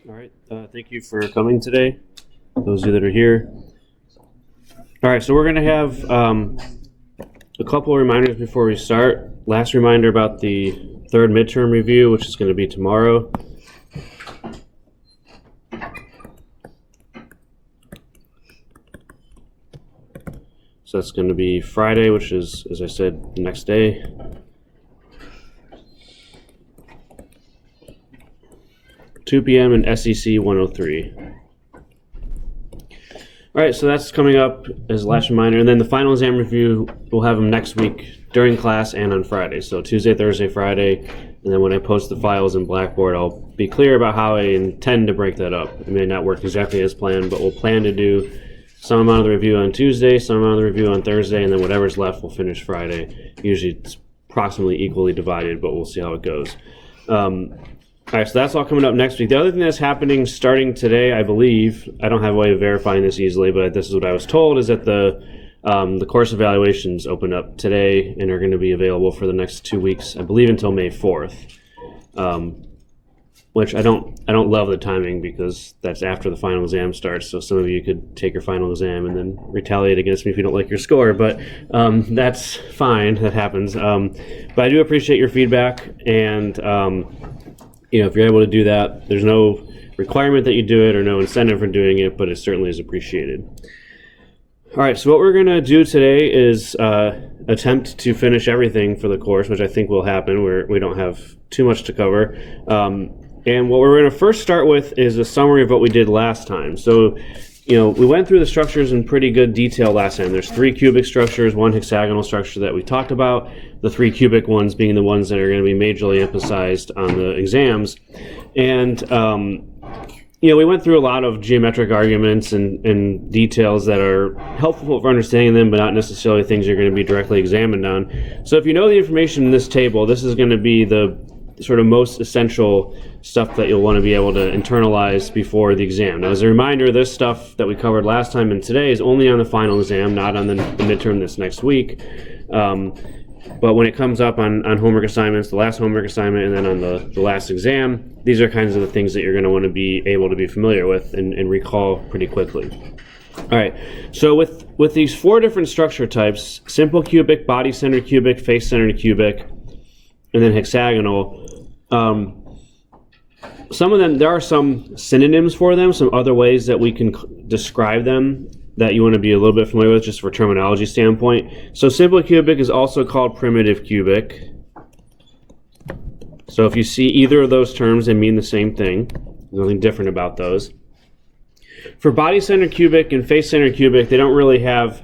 All right, thank you for coming today, those of you that are here. All right, so we're going to have a couple of reminders before we start. Last reminder about the third midterm review, which is going to be tomorrow. So that's going to be Friday, which is, as I said, the next day. (2 p.m. in SEC 103). All right, so that's coming up as a last reminder. And then the final exam review, we'll have them next week during class and on Friday. So Tuesday, Thursday, Friday. And then when I post the files in Blackboard, I'll be clear about how I intend to break that up. It may not work exactly as planned, but we'll plan to do some amount of the review on Tuesday, some amount of the review on Thursday, and then whatever's left we'll finish Friday. Usually it's approximately equally divided, but we'll see how it goes. All right, so that's all coming up next week. The other thing that's happening starting today, I believe, I don't have a way of verifying this easily, but this is what I was told, is that the course evaluations open up today and are going to be available for the next 2 weeks, I believe until May 4th, which I don't love the timing because that's after the final exam starts, so some of you could take your final exam and then retaliate against me if you don't like your score, but that's fine, that happens. But I do appreciate your feedback, and if you're able to do that, there's no requirement that you do it or no incentive for doing it, but it certainly is appreciated. All right, so what we're going to do today is attempt to finish everything for the course, which I think will happen. We don't have too much to cover. And what we're going to first start with is a summary of what we did last time. So, we went through the structures in pretty good detail last time. There's 3 cubic structures, 1 hexagonal structure that we talked about, the 3 cubic ones being the ones that are going to be majorly emphasized on the exams. And, we went through a lot of geometric arguments and details that are helpful for understanding them, but not necessarily things you're going to be directly examined on. So if you know the information in this table, this is going to be the sort of most essential stuff that you'll want to be able to internalize before the exam. Now, as a reminder, this stuff that we covered last time and today is only on the final exam, not on the midterm this next week. But when it comes up on homework assignments, the last homework assignment, and then on the last exam, these are kinds of the things that you're going to want to be able to be familiar with and recall pretty quickly. All right, so with these 4 different structure types, simple cubic, body-centered cubic, face-centered cubic, and then hexagonal, some of them, there are some synonyms for them, some other ways that we can describe them that you want to be a little bit familiar with just for terminology standpoint. So simple cubic is also called primitive cubic. So if you see either of those terms, they mean the same thing. There's nothing different about those. For body-centered cubic and face-centered cubic, they don't really have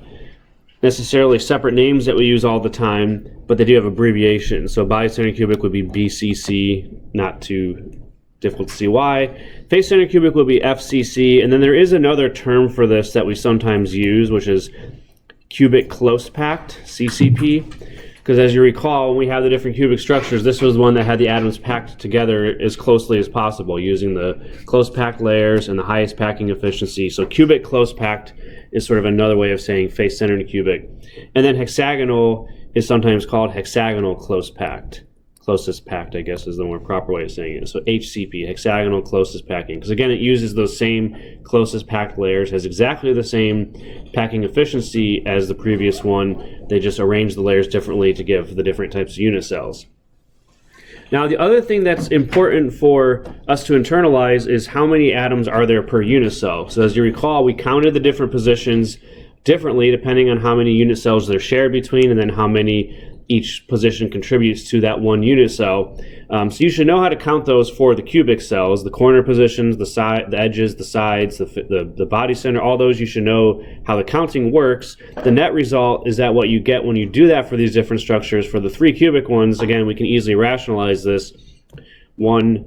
necessarily separate names that we use all the time, but they do have abbreviations. So body-centered cubic would be BCC, not too difficult to see why. Face-centered cubic will be FCC, and then there is another term for this that we sometimes use, which is cubic close packed, CCP, because as you recall, when we have the different cubic structures, this was the one that had the atoms packed together as closely as possible using the close packed layers and the highest packing efficiency. So cubic close packed is sort of another way of saying face-centered cubic. And then hexagonal is sometimes called hexagonal close packed. Closest packed, I guess, is the more proper way of saying it. So HCP, hexagonal closest packing. Because again, it uses those same closest packed layers, has exactly the same packing efficiency as the previous one. They just arrange the layers differently to give the different types of unit cells. Now, the other thing that's important for us to internalize is how many atoms are there per unit cell. So as you recall, we counted the different positions differently depending on how many unit cells they're shared between and then how many each position contributes to that one unit cell. So you should know how to count those for the cubic cells, the corner positions, the edges, the sides, the body center, all those you should know how the counting works. The net result is that what you get when you do that for these different structures, for the 3 cubic ones, again, we can easily rationalize this, 1,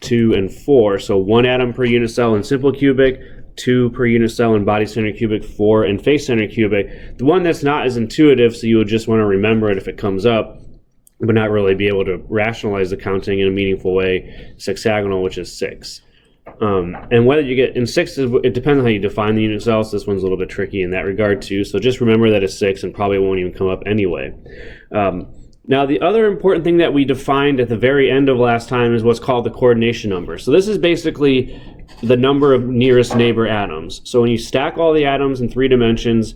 2, and 4. So 1 atom per unit cell in simple cubic, 2 per unit cell in body-centered cubic, 4 in face-centered cubic. The one that's not as intuitive, so you would just want to remember it if it comes up, but not really be able to rationalize the counting in a meaningful way, is hexagonal, which is 6. And whether you get in 6, it depends on how you define the unit cell, so this one's a little bit tricky in that regard too. So just remember that it's 6 and probably won't even come up anyway. Now, the other important thing that we defined at the very end of last time is what's called the coordination number. So this is basically the number of nearest neighbor atoms. So when you stack all the atoms in 3 dimensions,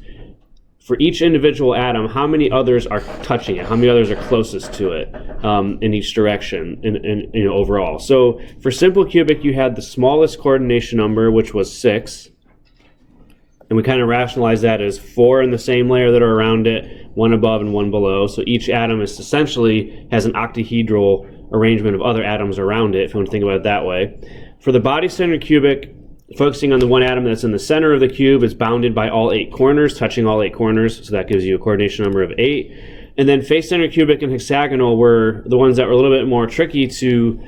for each individual atom, how many others are touching it? How many others are closest to it in each direction in overall? So for simple cubic, you had the smallest coordination number, which was 6. And we kind of rationalize that as 4 in the same layer that are around it, 1 above and 1 below. So each atom is essentially has an octahedral arrangement of other atoms around it, if you want to think about it that way. For the body-centered cubic, focusing on the one atom that's in the center of the cube, is bounded by all 8 corners, touching all 8 corners, so that gives you a coordination number of 8. And then face-centered cubic and hexagonal were the ones that were a little bit more tricky to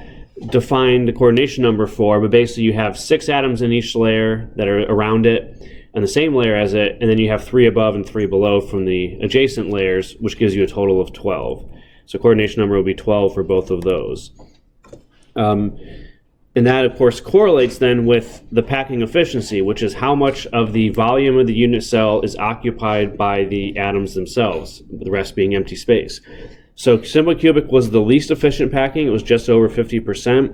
define the coordination number for, but basically you have 6 atoms in each layer that are around it, and the same layer as it, and then you have 3 above and 3 below from the adjacent layers, which gives you a total of 12. So coordination number will be 12 for both of those. And that, of course, correlates then with the packing efficiency, which is how much of the volume of the unit cell is occupied by the atoms themselves, the rest being empty space. So simple cubic was the least efficient packing. It was just over 50%.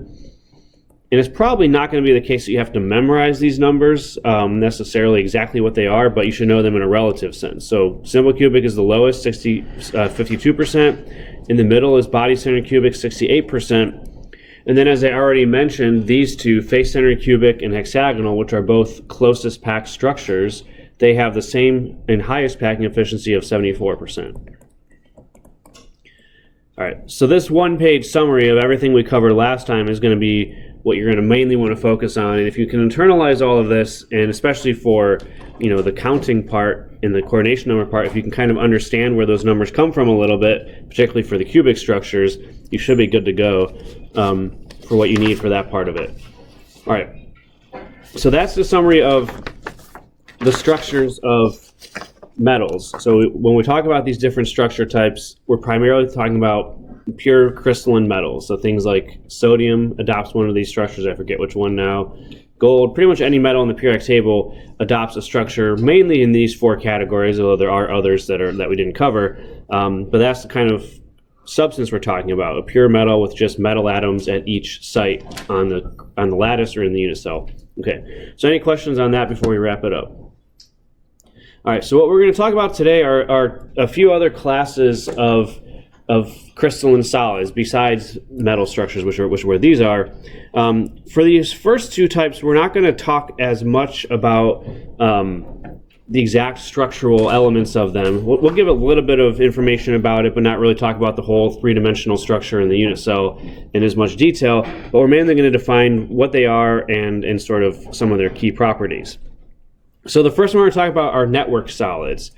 And it's probably not going to be the case that you have to memorize these numbers necessarily exactly what they are, but you should know them in a relative sense. So simple cubic is the lowest, 52%. In the middle is body-centered cubic, 68%. And then, as I already mentioned, these two, face-centered cubic and hexagonal, which are both closest packed structures, they have the same and highest packing efficiency of 74%. All right, so this one-page summary of everything we covered last time is going to be what you're going to mainly want to focus on. And if you can internalize all of this, and especially for the counting part and the coordination number part, if you can kind of understand where those numbers come from a little bit, particularly for the cubic structures, you should be good to go for what you need for that part of it. All right, so that's the summary of the structures of metals. So when we talk about these different structure types, we're primarily talking about pure crystalline metals. So things like sodium adopts one of these structures. I forget which one now. Gold, pretty much any metal in the periodic table adopts a structure mainly in these 4 categories, although there are others that we didn't cover. But that's the kind of substance we're talking about, a pure metal with just metal atoms at each site on the lattice or in the unit cell. Okay, so any questions on that before we wrap it up? All right, so what we're going to talk about today are a few other classes of crystalline solids besides metal structures, which are where these are. For these first 2 types, we're not going to talk as much about the exact structural elements of them. We'll give a little bit of information about it, but not really talk about the whole 3-dimensional structure in the unit cell in as much detail. But we're mainly going to define what they are and sort of some of their key properties. So the first one we're going to talk about are network solids.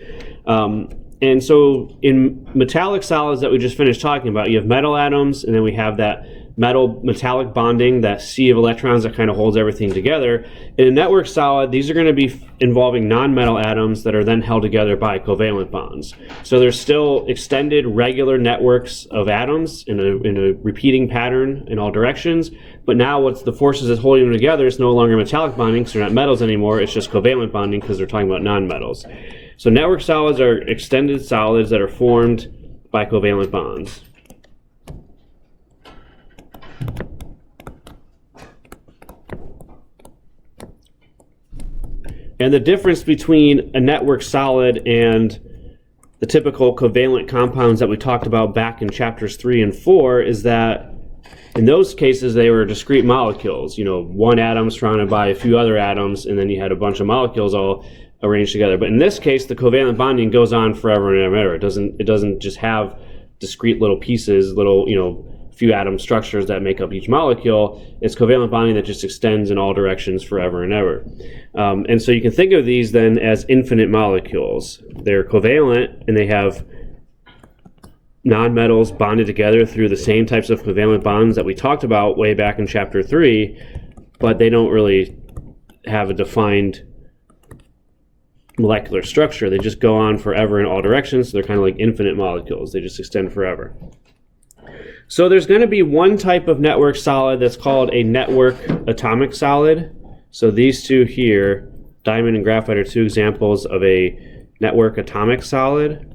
And so in metallic solids that we just finished talking about, you have metal atoms, and then we have that metal-metallic bonding, that sea of electrons that kind of holds everything together. In a network solid, these are going to be involving non-metal atoms that are then held together by covalent bonds. So there's still extended regular networks of atoms in a repeating pattern in all directions, but now what's the forces that's holding them together is no longer metallic bonding, because they're not metals anymore, it's just covalent bonding because they're talking about non-metals. So network solids are extended solids that are formed by covalent bonds. And the difference between a network solid and the typical covalent compounds that we talked about back in chapters 3 and 4 is that in those cases they were discrete molecules. One atom surrounded by a few other atoms, and then you had a bunch of molecules all arranged together. But in this case, the covalent bonding goes on forever and ever. It doesn't just have discrete little pieces, few atom structures that make up each molecule. It's covalent bonding that just extends in all directions forever and ever. And so you can think of these then as infinite molecules. They're covalent, and they have nonmetals bonded together through the same types of covalent bonds that we talked about way back in chapter 3, but they don't really have a defined molecular structure. They just go on forever in all directions, so they're kind of like infinite molecules. They just extend forever. So there's going to be one type of network solid that's called a network atomic solid. So these two here, diamond and graphite, are 2 examples of a network atomic solid.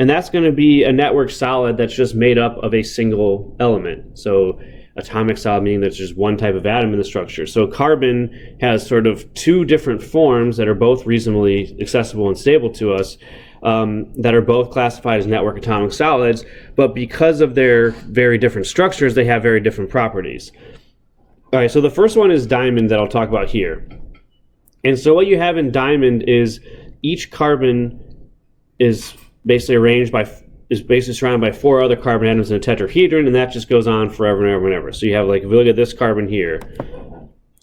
and that's going to be a network solid that's just made up of a single element. So atomic solid meaning there's just one type of atom in the structure. So carbon has sort of two different forms that are both reasonably accessible and stable to us, that are both classified as network atomic solids, but because of their very different structures, they have very different properties. All right, so the first one is diamond that I'll talk about here. And so what you have in diamond is each carbon is basically surrounded by 4 other carbon atoms in a tetrahedron, and that just goes on forever and ever and ever. So you have, like, if we look at this carbon here,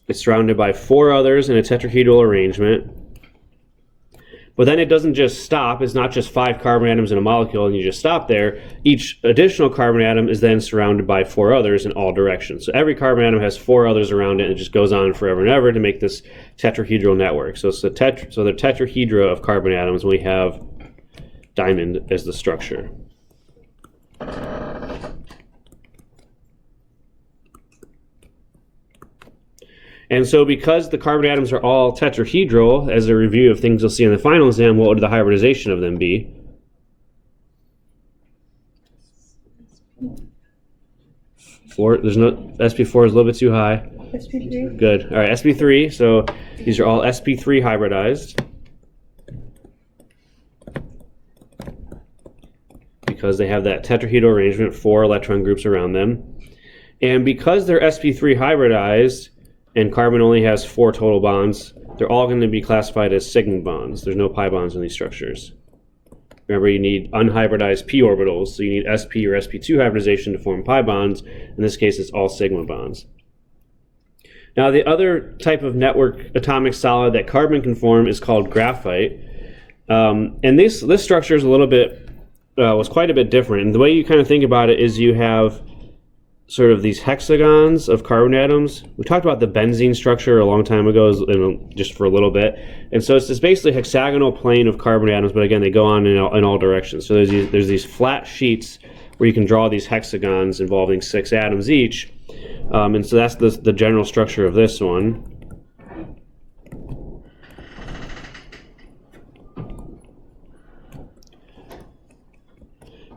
it's surrounded by 4 others in a tetrahedral arrangement. But then it doesn't just stop. It's not just 5 carbon atoms in a molecule and you just stop there. Each additional carbon atom is then surrounded by 4 others in all directions. So every carbon atom has 4 others around it, and it just goes on forever and ever to make this tetrahedral network. So it's the tetrahedra of carbon atoms. We have diamond as the structure. And so because the carbon atoms are all tetrahedral, as a review of things you'll see in the final exam, what would the hybridization of them be? There's no, sp4 is a little bit too high. sp3. Good. All right, sp3. So these are all sp3 hybridized, because they have that tetrahedral arrangement, 4 electron groups around them. And because they're sp3 hybridized, and carbon only has 4 total bonds, they're all going to be classified as sigma bonds. There's no pi bonds in these structures. Remember, you need unhybridized p orbitals, so you need sp or sp2 hybridization to form pi bonds. In this case, it's all sigma bonds. Now, the other type of network atomic solid that carbon can form is called graphite. And this structure is a little bit, was quite a bit different. And the way you kind of think about it is you have sort of these hexagons of carbon atoms. We talked about the benzene structure a long time ago, just for a little bit. And so it's this basically hexagonal plane of carbon atoms, but again, they go on in all directions. So there's these flat sheets where you can draw these hexagons involving 6 atoms each. And so that's the general structure of this one.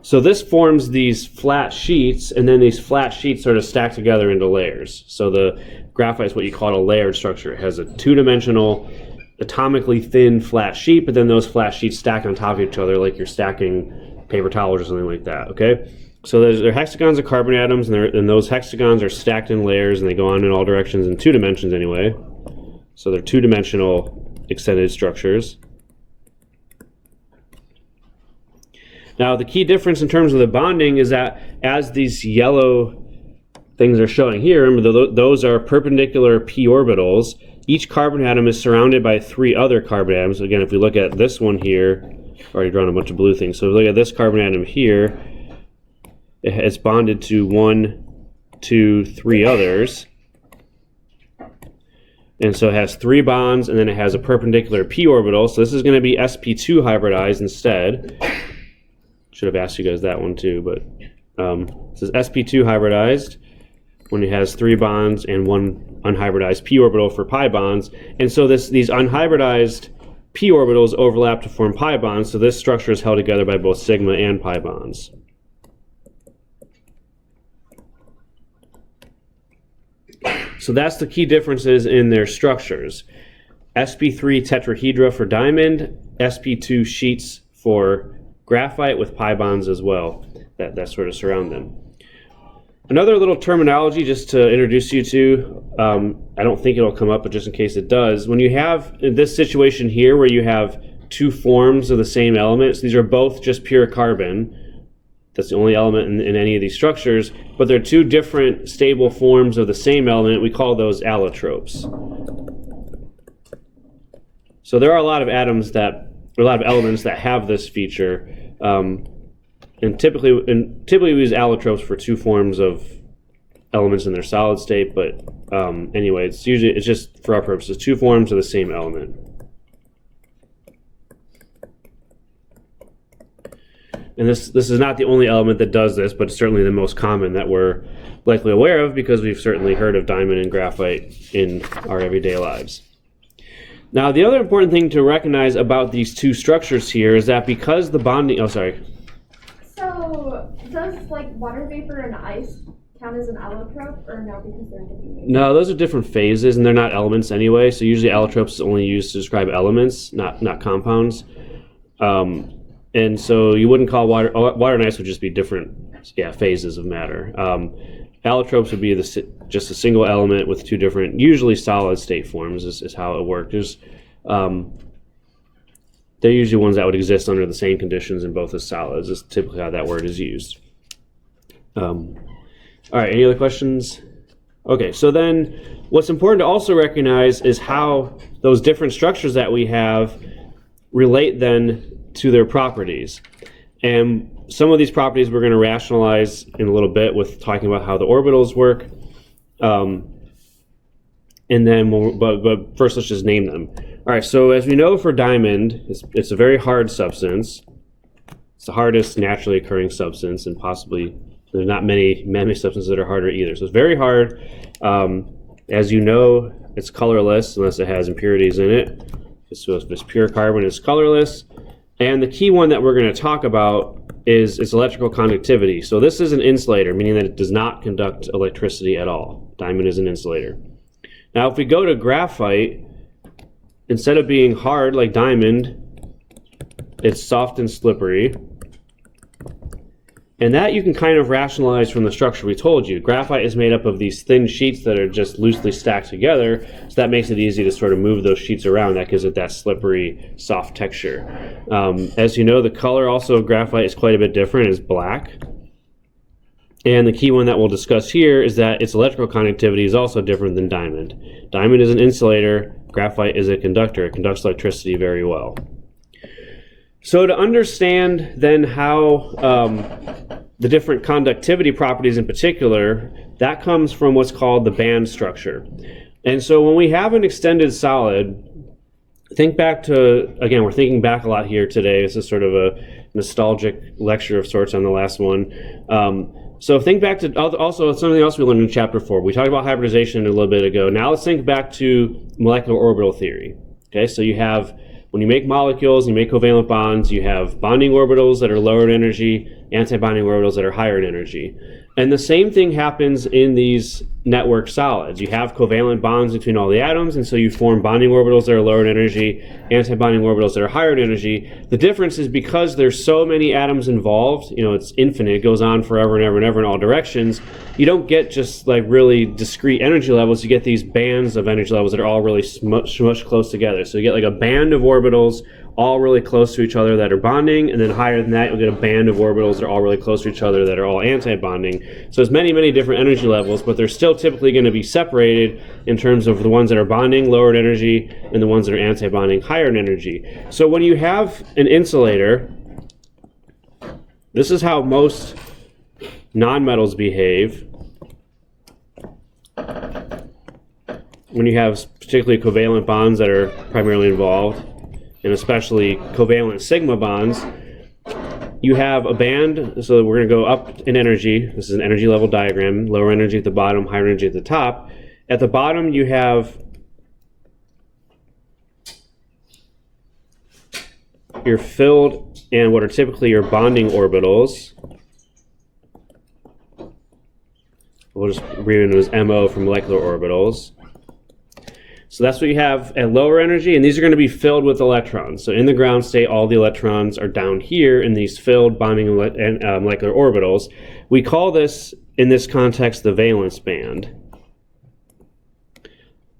So this forms these flat sheets, and then these flat sheets sort of stack together into layers. So the graphite is what you call a layered structure. It has a 2-dimensional, atomically thin flat sheet, but then those flat sheets stack on top of each other like you're stacking paper towels or something like that, okay? So they're hexagons of carbon atoms, and those hexagons are stacked in layers, and they go on in all directions in 2 dimensions anyway. So they're 2-dimensional extended structures. Now, the key difference in terms of the bonding is that as these yellow things are showing here, remember those are perpendicular p orbitals. Each carbon atom is surrounded by 3 other carbon atoms. Again, if we look at this one here, I've already drawn a bunch of blue things. So if we look at this carbon atom here, it's bonded to 1, 2, 3 others. And so it has 3 bonds, and then it has a perpendicular p orbital. So this is going to be sp2 hybridized instead. Should have asked you guys that one too, but this is sp2 hybridized when it has 3 bonds and 1 unhybridized p orbital for pi bonds. And so these unhybridized p orbitals overlap to form pi bonds, so this structure is held together by both sigma and pi bonds. So that's the key differences in their structures. sp3 tetrahedra for diamond, sp2 sheets for graphite with pi bonds as well that sort of surround them. Another little terminology just to introduce you to, I don't think it'll come up, but just in case it does, when you have in this situation here where you have 2 forms of the same element, so these are both just pure carbon, that's the only element in any of these structures, but they're 2 different stable forms of the same element, we call those allotropes. So there are a lot of elements that have this feature, and typically we use allotropes for 2 forms of elements in their solid state. But anyway, it's just for our purposes 2 forms of the same element. And this is not the only element that does this, but it's certainly the most common that we're likely aware of because we've certainly heard of diamond and graphite in our everyday lives. Now, the other important thing to recognize about these 2 structures here is that because the bonding, does like water vapor and ice count as an allotrope, or no, because they're different? No, those are different phases, and they're not elements anyway. So usually allotropes is only used to describe elements, not compounds. And so you wouldn't call water and ice would just be different, phases of matter. Allotropes would be just a single element with two different, usually solid state forms is how it works. They're usually ones that would exist under the same conditions in both as solids. Is typically how that word is used. All right, any other questions? Okay, so then what's important to also recognize is how those different structures that we have relate then to their properties. And some of these properties we're going to rationalize in a little bit with talking about how the orbitals work. And then, but first let's just name them. All right, so as we know for diamond, it's a very hard substance. It's the hardest naturally occurring substance, and possibly there's not many substances that are harder either. So it's very hard. As you know, it's colorless unless it has impurities in it. So if it's pure carbon, it's colorless. And the key one that we're going to talk about is its electrical conductivity. So this is an insulator, meaning that it does not conduct electricity at all. Diamond is an insulator. Now, if we go to graphite, instead of being hard like diamond, it's soft and slippery. And that you can kind of rationalize from the structure we told you. Graphite is made up of these thin sheets that are just loosely stacked together, so that makes it easy to sort of move those sheets around. That gives it that slippery, soft texture. As you know, the color also of graphite is quite a bit different. It's black. And the key one that we'll discuss here is that its electrical conductivity is also different than diamond. Diamond is an insulator. Graphite is a conductor. It conducts electricity very well. So to understand then how the different conductivity properties in particular, that comes from what's called the band structure. And so when we have an extended solid, think back to, again, we're thinking back a lot here today. This is sort of a nostalgic lecture of sorts on the last one. So think back to also something else we learned in chapter 4. We talked about hybridization a little bit ago. Now let's think back to molecular orbital theory. Okay, so you have, when you make molecules, you make covalent bonds, you have bonding orbitals that are lower in energy, anti-bonding orbitals that are higher in energy. And the same thing happens in these network solids. You have covalent bonds between all the atoms, and so you form bonding orbitals that are lower in energy, anti-bonding orbitals that are higher in energy. The difference is because there's so many atoms involved, it's infinite, it goes on forever and ever and ever in all directions, you don't get just like really discrete energy levels, you get these bands of energy levels that are all really smushed close together. So you get like a band of orbitals all really close to each other that are bonding, and then higher than that you'll get a band of orbitals that are all really close to each other that are all anti-bonding. So there's many, many different energy levels, but they're still typically going to be separated in terms of the ones that are bonding, lower in energy, and the ones that are anti-bonding, higher in energy. So when you have an insulator, this is how most nonmetals behave. When you have particularly covalent bonds that are primarily involved, and especially covalent sigma bonds, you have a band, so we're going to go up in energy. This is an energy level diagram, lower energy at the bottom, higher energy at the top. At the bottom you have your filled and what are typically your bonding orbitals. We'll just abbreviate them as MO for molecular orbitals. So that's what you have at lower energy, and these are going to be filled with electrons. So in the ground state, all the electrons are down here in these filled bonding molecular orbitals. We call this, in this context, the valence band.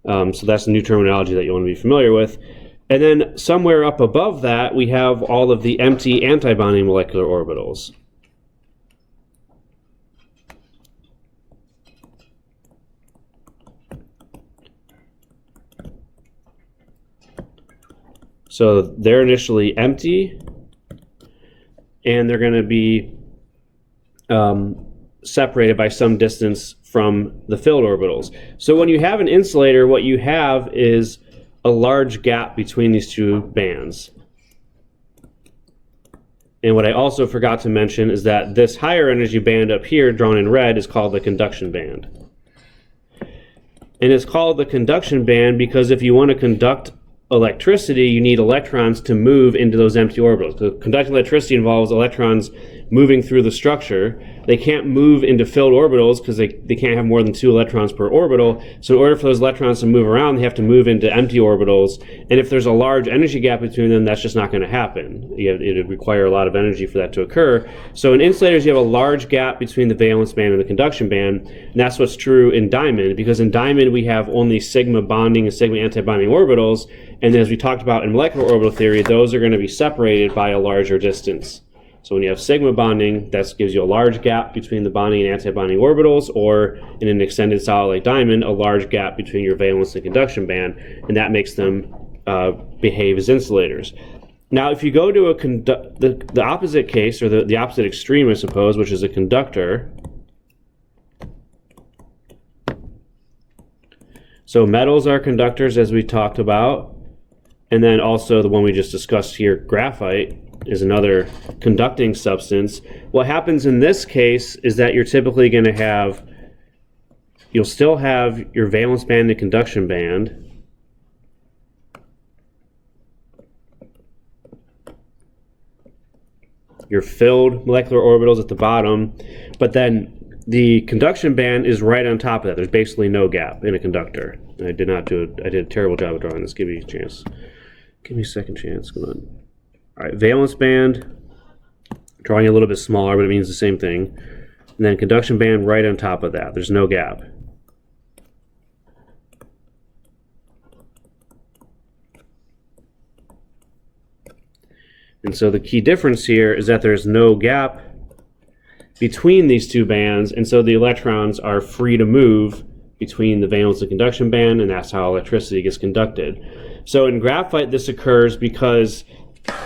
So that's a new terminology that you want to be familiar with. And then somewhere up above that, we have all of the empty anti-bonding molecular orbitals. So they're initially empty, and they're going to be separated by some distance from the filled orbitals. So when you have an insulator, what you have is a large gap between these two bands. And what I also forgot to mention is that this higher energy band up here, drawn in red, is called the conduction band. And it's called the conduction band because if you want to conduct electricity, you need electrons to move into those empty orbitals. So conducting electricity involves electrons moving through the structure. They can't move into filled orbitals because they can't have more than 2 electrons per orbital. So in order for those electrons to move around, they have to move into empty orbitals. And if there's a large energy gap between them, that's just not going to happen. It would require a lot of energy for that to occur. So in insulators, you have a large gap between the valence band and the conduction band. And that's what's true in diamond, because in diamond we have only sigma bonding and sigma antibonding orbitals. And as we talked about in molecular orbital theory, those are going to be separated by a larger distance. So when you have sigma bonding, that gives you a large gap between the bonding and antibonding orbitals, or in an extended solid like diamond, a large gap between your valence and conduction band, and that makes them behave as insulators. Now, if you go to the opposite case, or the opposite extreme, I suppose, which is a conductor. So metals are conductors, as we talked about, and then also the one we just discussed here, graphite, is another conducting substance. What happens in this case is that you're typically going to have, you'll still have your valence band and conduction band. Your filled molecular orbitals at the bottom, but then the conduction band is right on top of that. There's basically no gap in a conductor. I did a terrible job of drawing this. Give me a chance. Give me a second chance. Come on. All right, valence band, drawing a little bit smaller, but it means the same thing. And then conduction band right on top of that. There's no gap. And so the key difference here is that there's no gap between these two bands, and so the electrons are free to move between the valence and conduction band, and that's how electricity gets conducted. So in graphite, this occurs because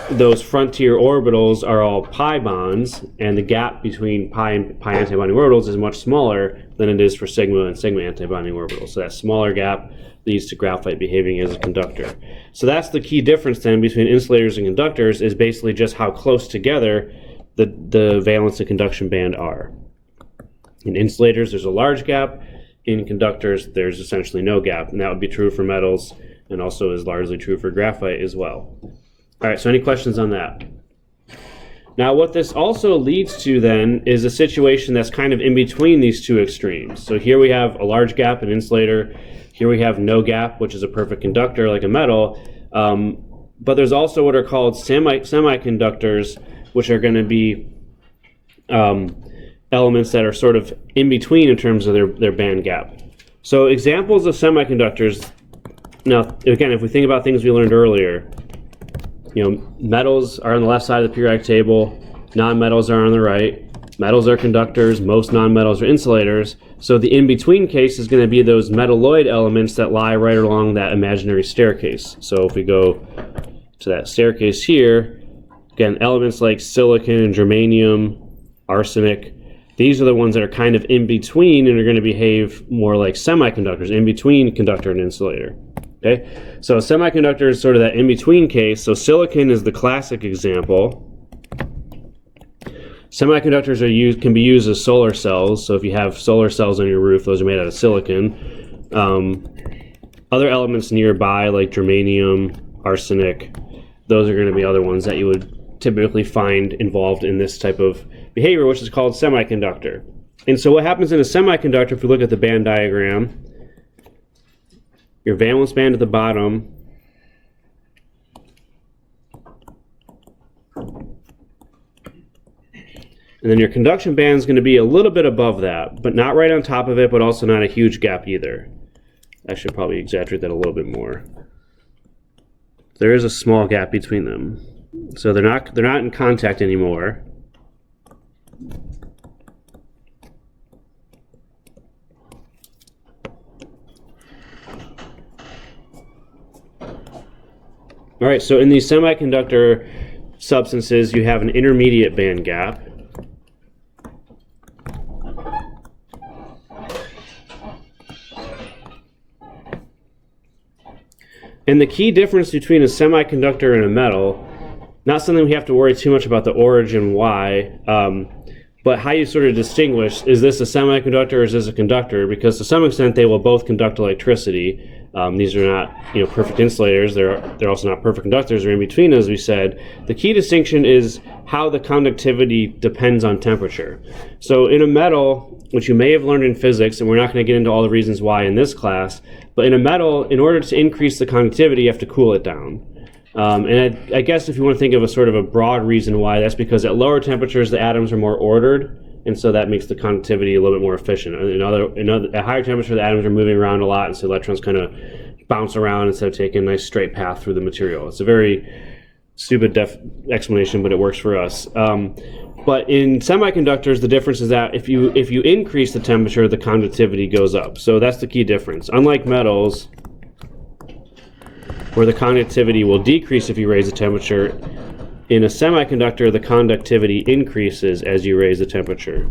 those frontier orbitals are all pi bonds, and the gap between pi and pi antibonding orbitals is much smaller than it is for sigma and sigma antibonding orbitals. So that smaller gap leads to graphite behaving as a conductor. So that's the key difference then between insulators and conductors, is basically just how close together the valence and conduction band are. In insulators, there's a large gap. In conductors, there's essentially no gap, and that would be true for metals, and also is largely true for graphite as well. All right, so any questions on that? Now, what this also leads to then is a situation that's kind of in between these two extremes. So here we have a large gap, an insulator. Here we have no gap, which is a perfect conductor like a metal. But there's also what are called semiconductors, which are going to be elements that are sort of in between in terms of their band gap. So examples of semiconductors, now again, if we think about things we learned earlier, metals are on the left side of the periodic table, non-metals are on the right. Metals are conductors, most non-metals are insulators. So the in-between case is going to be those metalloid elements that lie right along that imaginary staircase. So if we go to that staircase here, again, elements like silicon, germanium, arsenic, these are the ones that are kind of in between and are going to behave more like semiconductors, in between conductor and insulator. Okay, so semiconductor is sort of that in-between case. So silicon is the classic example. Semiconductors can be used as solar cells. So if you have solar cells on your roof, those are made out of silicon. Other elements nearby, like germanium, arsenic, those are going to be other ones that you would typically find involved in this type of behavior, which is called semiconductor. And so what happens in a semiconductor, if we look at the band diagram, your valence band at the bottom, and then your conduction band is going to be a little bit above that, but not right on top of it, but also not a huge gap either. I should probably exaggerate that a little bit more. There is a small gap between them. So they're not in contact anymore. All right, so in these semiconductor substances, you have an intermediate band gap. And the key difference between a semiconductor and a metal, not something we have to worry too much about the origin why, but how you sort of distinguish, is this a semiconductor or is this a conductor? Because to some extent they will both conduct electricity. These are not, perfect insulators. They're also not perfect conductors. They're in between, as we said. The key distinction is how the conductivity depends on temperature. So in a metal, which you may have learned in physics, and we're not going to get into all the reasons why in this class, but in a metal, in order to increase the conductivity, you have to cool it down. And I guess if you want to think of a sort of a broad reason why, that's because at lower temperatures the atoms are more ordered, and so that makes the conductivity a little bit more efficient. At higher temperature, the atoms are moving around a lot, and so electrons kind of bounce around instead of taking a nice straight path through the material. It's a very stupid explanation, but it works for us. But in semiconductors, the difference is that if you increase the temperature, the conductivity goes up. So that's the key difference. Unlike metals, where the conductivity will decrease if you raise the temperature, in a semiconductor, the conductivity increases as you raise the temperature.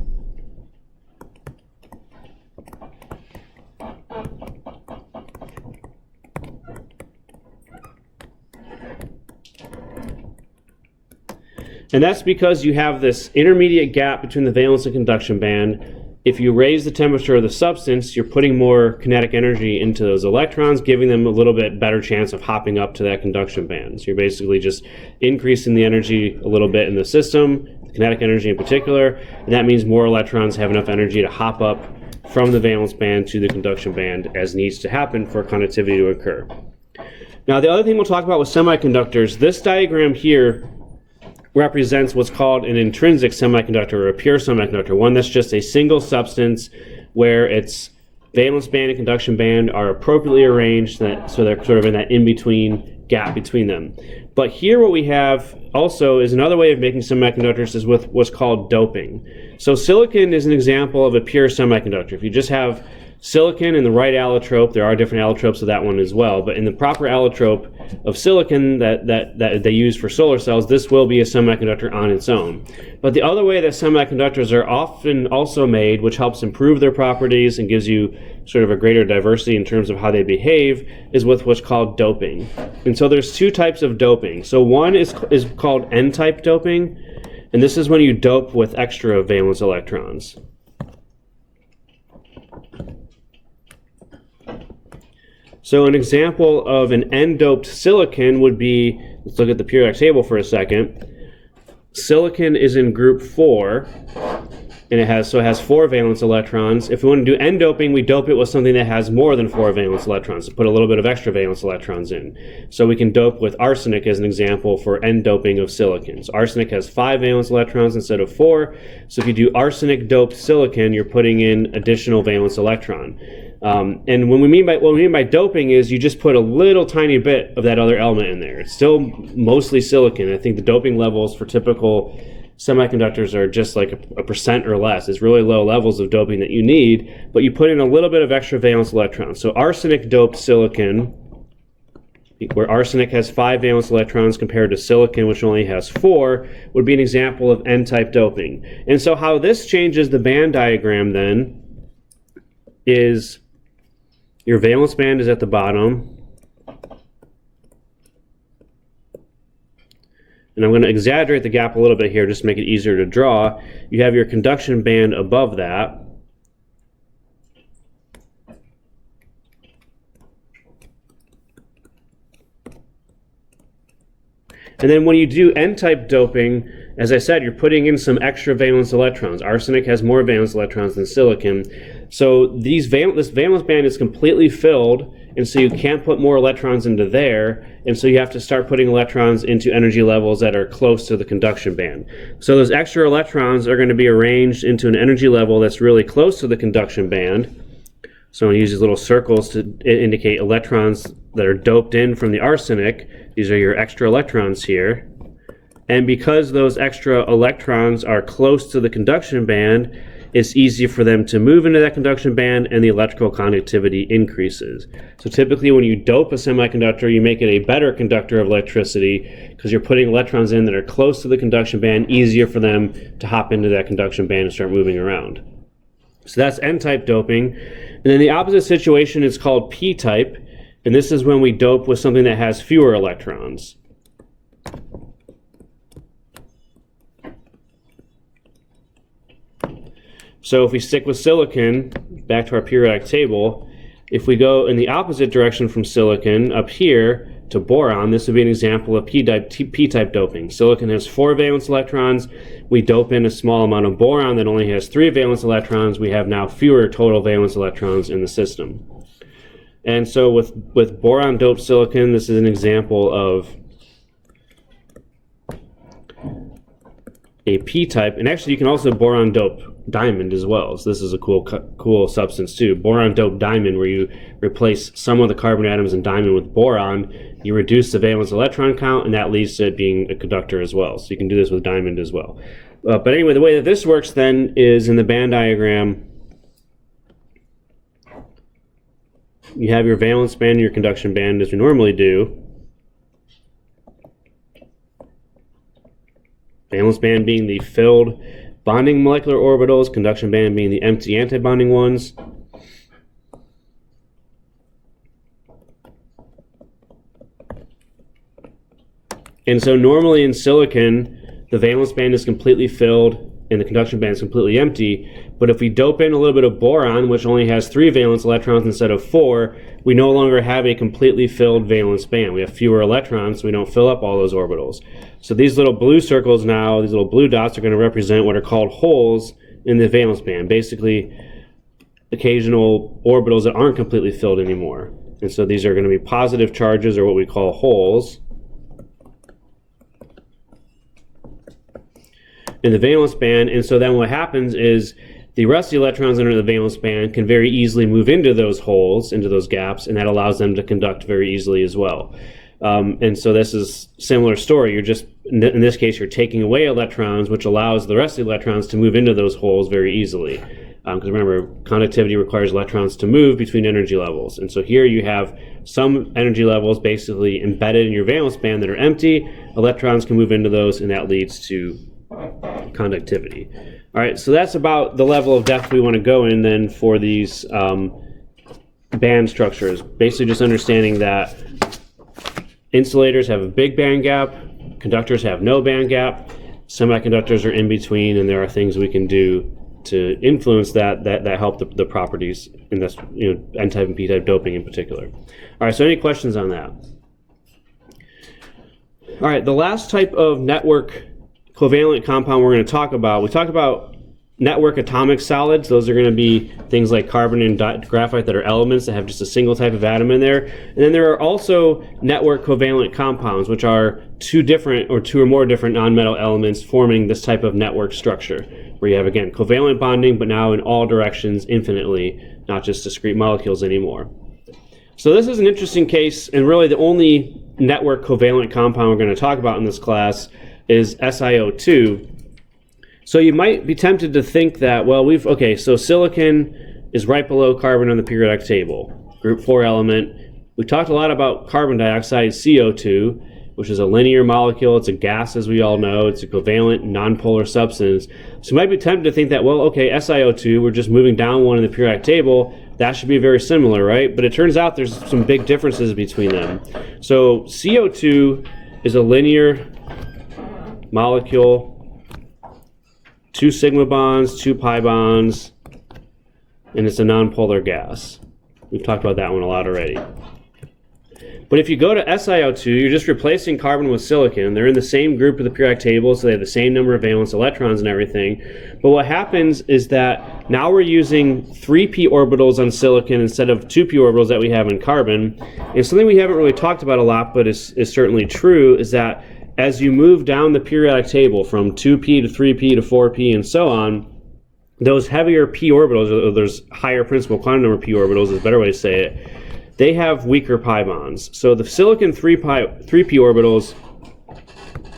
And that's because you have this intermediate gap between the valence and conduction band. If you raise the temperature of the substance, you're putting more kinetic energy into those electrons, giving them a little bit better chance of hopping up to that conduction band. So you're basically just increasing the energy a little bit in the system, kinetic energy in particular, and that means more electrons have enough energy to hop up from the valence band to the conduction band as needs to happen for conductivity to occur. Now the other thing we'll talk about with semiconductors, this diagram here represents what's called an intrinsic semiconductor or a pure semiconductor, one that's just a single substance where its valence band and conduction band are appropriately arranged so they're sort of in that in-between gap between them. But here what we have also is another way of making semiconductors is with what's called doping. So silicon is an example of a pure semiconductor. If you just have silicon in the right allotrope, there are different allotropes of that one as well, but in the proper allotrope of silicon that they use for solar cells, this will be a semiconductor on its own. But the other way that semiconductors are often also made, which helps improve their properties and gives you sort of a greater diversity in terms of how they behave, is with what's called doping. And so there's two types of doping. So one is called N-type doping, and this is when you dope with extra valence electrons. So an example of an N-doped silicon would be, let's look at the periodic table for a second. Silicon is in group 4, and it has 4 valence electrons. If we want to do N-doping, we dope it with something that has more than 4 valence electrons, to put a little bit of extra valence electrons in. So we can dope with arsenic as an example for N-doping of silicon. So arsenic has 5 valence electrons instead of 4. So if you do arsenic-doped silicon, you're putting in additional valence electron. And what we mean by doping is you just put a little tiny bit of that other element in there. It's still mostly silicon. I think the doping levels for typical semiconductors are just like a percent or less. It's really low levels of doping that you need, but you put in a little bit of extra valence electrons. So arsenic-doped silicon, where arsenic has 5 valence electrons compared to silicon, which only has 4, would be an example of N-type doping. And so how this changes the band diagram then is your valence band is at the bottom, and I'm going to exaggerate the gap a little bit here just to make it easier to draw. You have your conduction band above that, and then when you do N-type doping, as I said, you're putting in some extra valence electrons. Arsenic has more valence electrons than silicon. So this valence band is completely filled, and so you can't put more electrons into there, and so you have to start putting electrons into energy levels that are close to the conduction band. So those extra electrons are going to be arranged into an energy level that's really close to the conduction band. So I'm going to use these little circles to indicate electrons that are doped in from the arsenic. These are your extra electrons here. And because those extra electrons are close to the conduction band, it's easy for them to move into that conduction band, and the electrical conductivity increases. So typically when you dope a semiconductor, you make it a better conductor of electricity because you're putting electrons in that are close to the conduction band, easier for them to hop into that conduction band and start moving around. So that's N-type doping. And then the opposite situation is called P-type, and this is when we dope with something that has fewer electrons. So if we stick with silicon, back to our periodic table, If we go in the opposite direction from silicon up here to boron, this would be an example of p-type doping. Silicon has 4 valence electrons. We dope in a small amount of boron that only has 3 valence electrons. We have now fewer total valence electrons in the system. And so with boron doped silicon, this is an example of a p-type. And actually, you can also boron dope diamond as well. So this is a cool substance too. Boron doped diamond, where you replace some of the carbon atoms in diamond with boron, you reduce the valence electron count, and that leads to it being a conductor as well. So you can do this with diamond as well. But anyway, the way that this works then is in the band diagram, you have your valence band and your conduction band as we normally do. Valence band being the filled bonding molecular orbitals, conduction band being the empty antibonding ones. And so normally in silicon, the valence band is completely filled and the conduction band is completely empty. But if we dope in a little bit of boron, which only has 3 valence electrons instead of 4, we no longer have a completely filled valence band. We have fewer electrons, so we don't fill up all those orbitals. So these little blue circles now, these little blue dots, are going to represent what are called holes in the valence band. Basically, occasional orbitals that aren't completely filled anymore. And so these are going to be positive charges, or what we call holes in the valence band. And so then what happens is the rest of the electrons under the valence band can very easily move into those holes, into those gaps, and that allows them to conduct very easily as well. And so this is a similar story. You're just, in this case, you're taking away electrons, which allows the rest of the electrons to move into those holes very easily. Because remember, conductivity requires electrons to move between energy levels. And so here you have some energy levels basically embedded in your valence band that are empty. Electrons can move into those, and that leads to conductivity. All right, so that's about the level of depth we want to go in then for these band structures. Basically just understanding that insulators have a big band gap, conductors have no band gap, semiconductors are in between, and there are things we can do to influence that help the properties in this, N-type and P-type doping in particular. All right, so any questions on that? All right, the last type of network covalent compound we're going to talk about, we talked about network atomic solids. Those are going to be things like carbon and graphite that are elements that have just a single type of atom in there. And then there are also network covalent compounds, which are two or more different nonmetal elements forming this type of network structure, where you have, again, covalent bonding, but now in all directions infinitely, not just discrete molecules anymore. So this is an interesting case, and really the only network covalent compound we're going to talk about in this class is SiO2. So you might be tempted to think that, well, so silicon is right below carbon on the periodic table, group 4 element. We talked a lot about carbon dioxide, CO2, which is a linear molecule. It's a gas, as we all know. It's a covalent, nonpolar substance. So you might be tempted to think that, well, okay, SiO2, we're just moving down one in the periodic table. That should be very similar, right? But it turns out there's some big differences between them. So CO2 is a linear molecule, 2 sigma bonds, 2 pi bonds, and it's a nonpolar gas. We've talked about that one a lot already. But if you go to SiO2, you're just replacing carbon with silicon. They're in the same group of the periodic table, so they have the same number of valence electrons and everything. But what happens is that now we're using 3p orbitals on silicon instead of 2p orbitals that we have in carbon. And something we haven't really talked about a lot, but is certainly true, is that as you move down the periodic table from 2p to 3p to 4p and so on, those heavier p orbitals, or there's higher principal quantum number p orbitals is a better way to say it, they have weaker pi bonds. So the silicon 3p orbitals,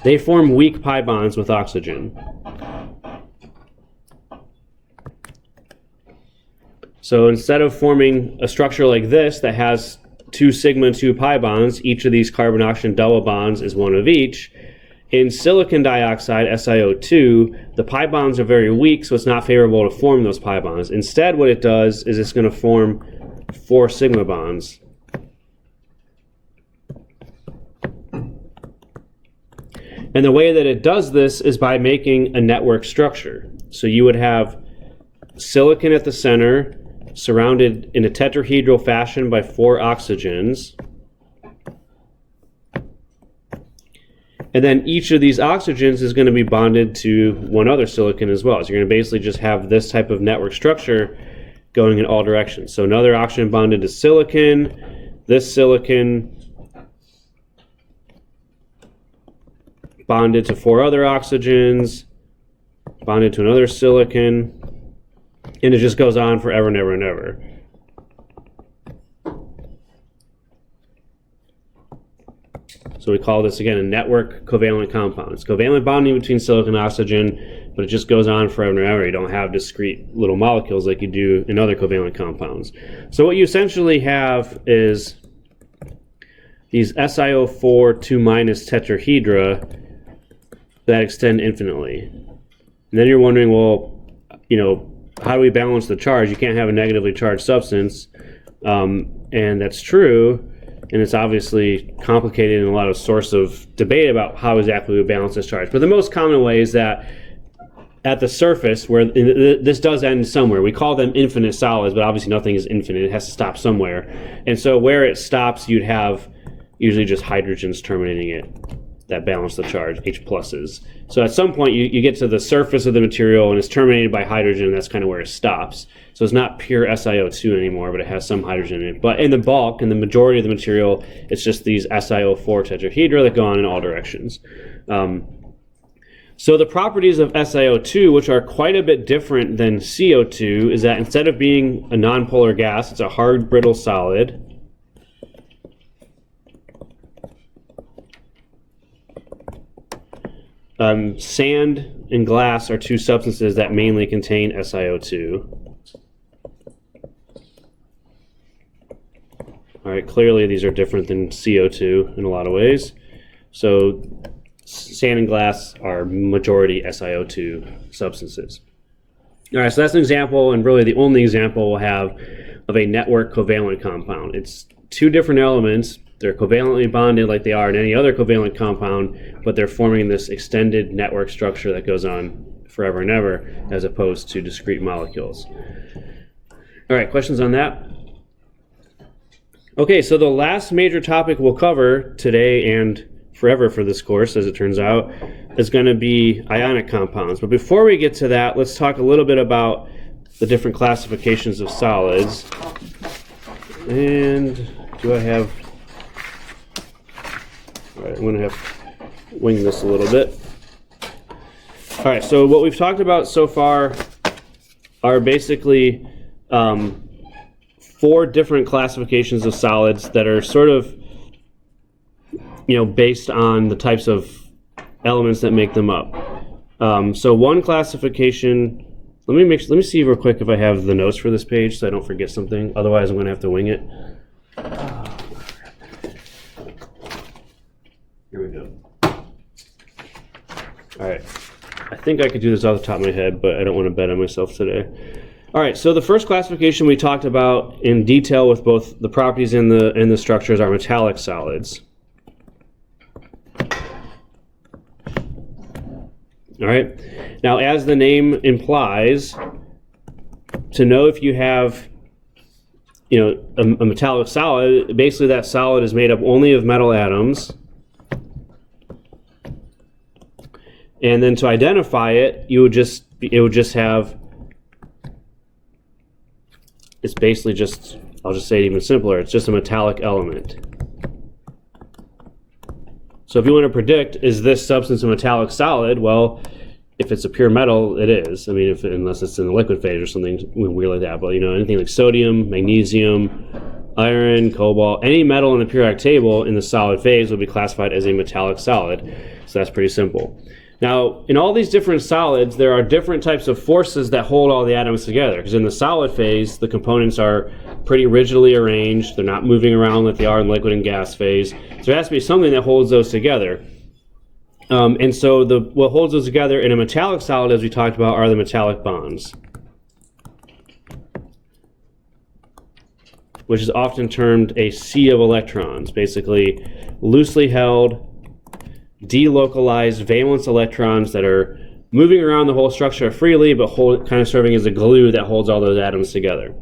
they form weak pi bonds with oxygen. So instead of forming a structure like this that has 2 sigma and 2 pi bonds, each of these carbon-oxygen double bonds is one of each. In silicon dioxide, SiO2, the pi bonds are very weak, so it's not favorable to form those pi bonds. Instead, what it does is it's going to form 4 sigma bonds. And the way that it does this is by making a network structure. So you would have silicon at the center, surrounded in a tetrahedral fashion by 4 oxygens. And then each of these oxygens is going to be bonded to one other silicon as well. So you're going to basically just have this type of network structure going in all directions. So another oxygen bonded to silicon, this silicon bonded to 4 other oxygens, bonded to another silicon, and it just goes on forever and ever and ever. So we call this, again, a network covalent compound. It's covalent bonding between silicon and oxygen, but it just goes on forever and ever. You don't have discrete little molecules like you do in other covalent compounds. So what you essentially have is these SiO4 2- tetrahedra that extend infinitely. And then you're wondering, well, how do we balance the charge? You can't have a negatively charged substance, and that's true. And it's obviously complicated and a lot of source of debate about how exactly we balance this charge. But the most common way is that at the surface, where this does end somewhere, we call them infinite solids, but obviously nothing is infinite. It has to stop somewhere. And so where it stops, you'd have usually just hydrogens terminating it that balance the charge, H pluses. So at some point, you get to the surface of the material and it's terminated by hydrogen, and that's kind of where it stops. So it's not pure SiO2 anymore, but it has some hydrogen in it. But in the bulk, in the majority of the material, it's just these SiO4 tetrahedra that go on in all directions. So the properties of SiO2, which are quite a bit different than CO2, is that instead of being a nonpolar gas, it's a hard, brittle solid. Sand and glass are 2 substances that mainly contain SiO2. All right, clearly these are different than CO2 in a lot of ways. So sand and glass are majority SiO2 substances. All right, so that's an example, and really the only example we'll have of a network covalent compound. It's 2 different elements. They're covalently bonded like they are in any other covalent compound, but they're forming this extended network structure that goes on forever and ever, as opposed to discrete molecules. All right, questions on that? Okay, so the last major topic we'll cover today and forever for this course, as it turns out, is going to be ionic compounds. But before we get to that, let's talk a little bit about the different classifications of solids. And do I have... All right, I'm going to have to wing this a little bit. All right, so what we've talked about so far are basically 4 different classifications of solids that are sort of, based on the types of elements that make them up. So one classification, let me see real quick if I have the notes for this page so I don't forget something. Otherwise, I'm going to have to wing it. Here we go. All right. I think I could do this off the top of my head, but I don't want to bet on myself today. All right, so the first classification we talked about in detail with both the properties and the structures are metallic solids. All right. Now, as the name implies, to know if you have a metallic solid, basically that solid is made up only of metal atoms. And then to identify it, it would just have, it's basically just, I'll just say it even simpler, it's just a metallic element. So if you want to predict, is this substance a metallic solid? Well, if it's a pure metal, it is. I mean, unless it's in the liquid phase or something weird like that. But anything like sodium, magnesium, iron, cobalt, any metal in the periodic table in the solid phase will be classified as a metallic solid. So that's pretty simple. Now, in all these different solids, there are different types of forces that hold all the atoms together. Because in the solid phase, the components are pretty rigidly arranged. They're not moving around like they are in liquid and gas phase. So there has to be something that holds those together. And so what holds those together in a metallic solid, as we talked about, are the metallic bonds, which is often termed a sea of electrons. Basically, loosely held, delocalized valence electrons that are moving around the whole structure freely, but kind of serving as a glue that holds all those atoms together.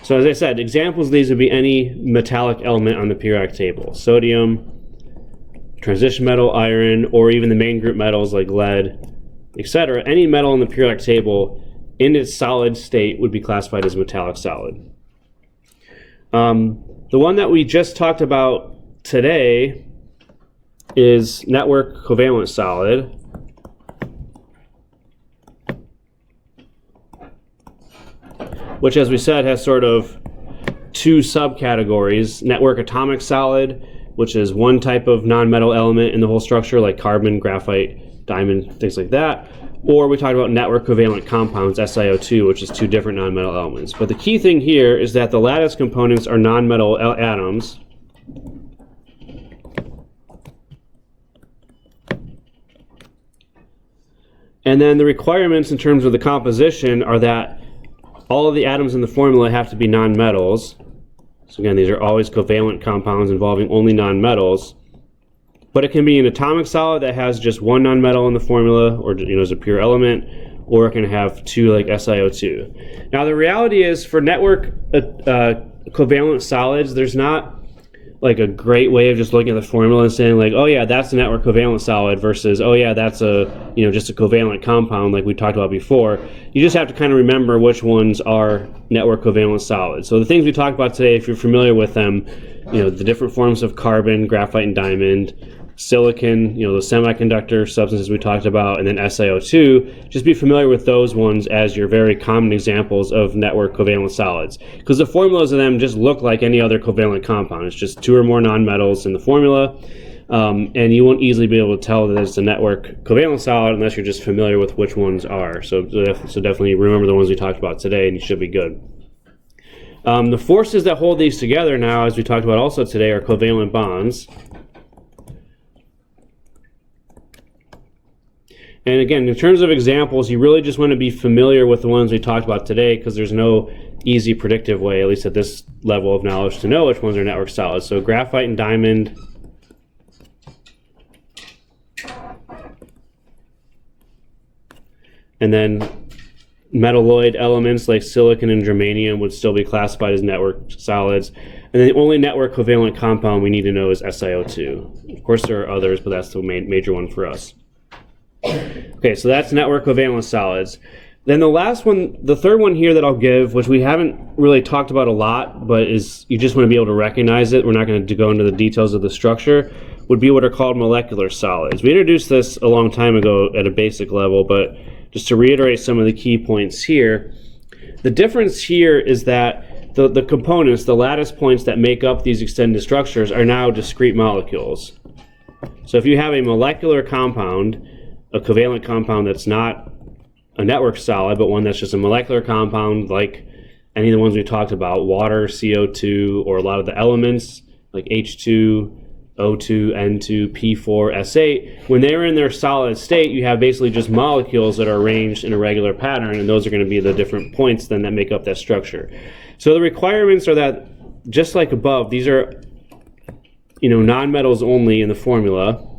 So as I said, examples of these would be any metallic element on the periodic table. Sodium, transition metal, iron, or even the main group metals like lead, etc. Any metal on the periodic table in its solid state would be classified as a metallic solid. The one that we just talked about today is network covalent solid. Which, as we said, has sort of two subcategories. Network atomic solid, which is one type of nonmetal element in the whole structure, like carbon, graphite, diamond, things like that. Or we talked about network covalent compounds, SiO2, which is two different nonmetal elements. But the key thing here is that the lattice components are nonmetal atoms. And then the requirements in terms of the composition are that all of the atoms in the formula have to be nonmetals. So again, these are always covalent compounds involving only nonmetals. But it can be an atomic solid that has just one nonmetal in the formula, or as a pure element, or it can have two, like SiO2. Now the reality is, for network covalent solids, there's not like a great way of just looking at the formula and saying like, oh yeah, that's a network covalent solid versus, oh yeah, that's a just a covalent compound like we talked about before. You just have to kind of remember which ones are network covalent solids. So the things we talked about today, if you're familiar with them, the different forms of carbon, graphite, and diamond, silicon, the semiconductor substances we talked about, and then SiO2, just be familiar with those ones as your very common examples of network covalent solids. Because the formulas of them just look like any other covalent compound. It's just two or more nonmetals in the formula, and you won't easily be able to tell that it's a network covalent solid unless you're just familiar with which ones are. So definitely remember the ones we talked about today, and you should be good. The forces that hold these together now, as we talked about also today, are covalent bonds. And again, in terms of examples, you really just want to be familiar with the ones we talked about today, because there's no easy predictive way, at least at this level of knowledge, to know which ones are network solids. So graphite and diamond, and then metalloid elements like silicon and germanium would still be classified as network solids. And then the only network covalent compound we need to know is SiO2. Of course, there are others, but that's the major one for us. Okay, so that's network covalent solids. Then the last one, the third one here that I'll give, which we haven't really talked about a lot, but is you just want to be able to recognize it, we're not going to go into the details of the structure, would be what are called molecular solids. We introduced this a long time ago at a basic level, but just to reiterate some of the key points here, the difference here is that the components, the lattice points that make up these extended structures, are now discrete molecules. So if you have a molecular compound, a covalent compound that's not a network solid, but one that's just a molecular compound like any of the ones we talked about, water, CO2, or a lot of the elements like H2, O2, N2, P4, S8, when they're in their solid state, you have basically just molecules that are arranged in a regular pattern, and those are going to be the different points then that make up that structure. So the requirements are that, just like above, these are nonmetals only in the formula.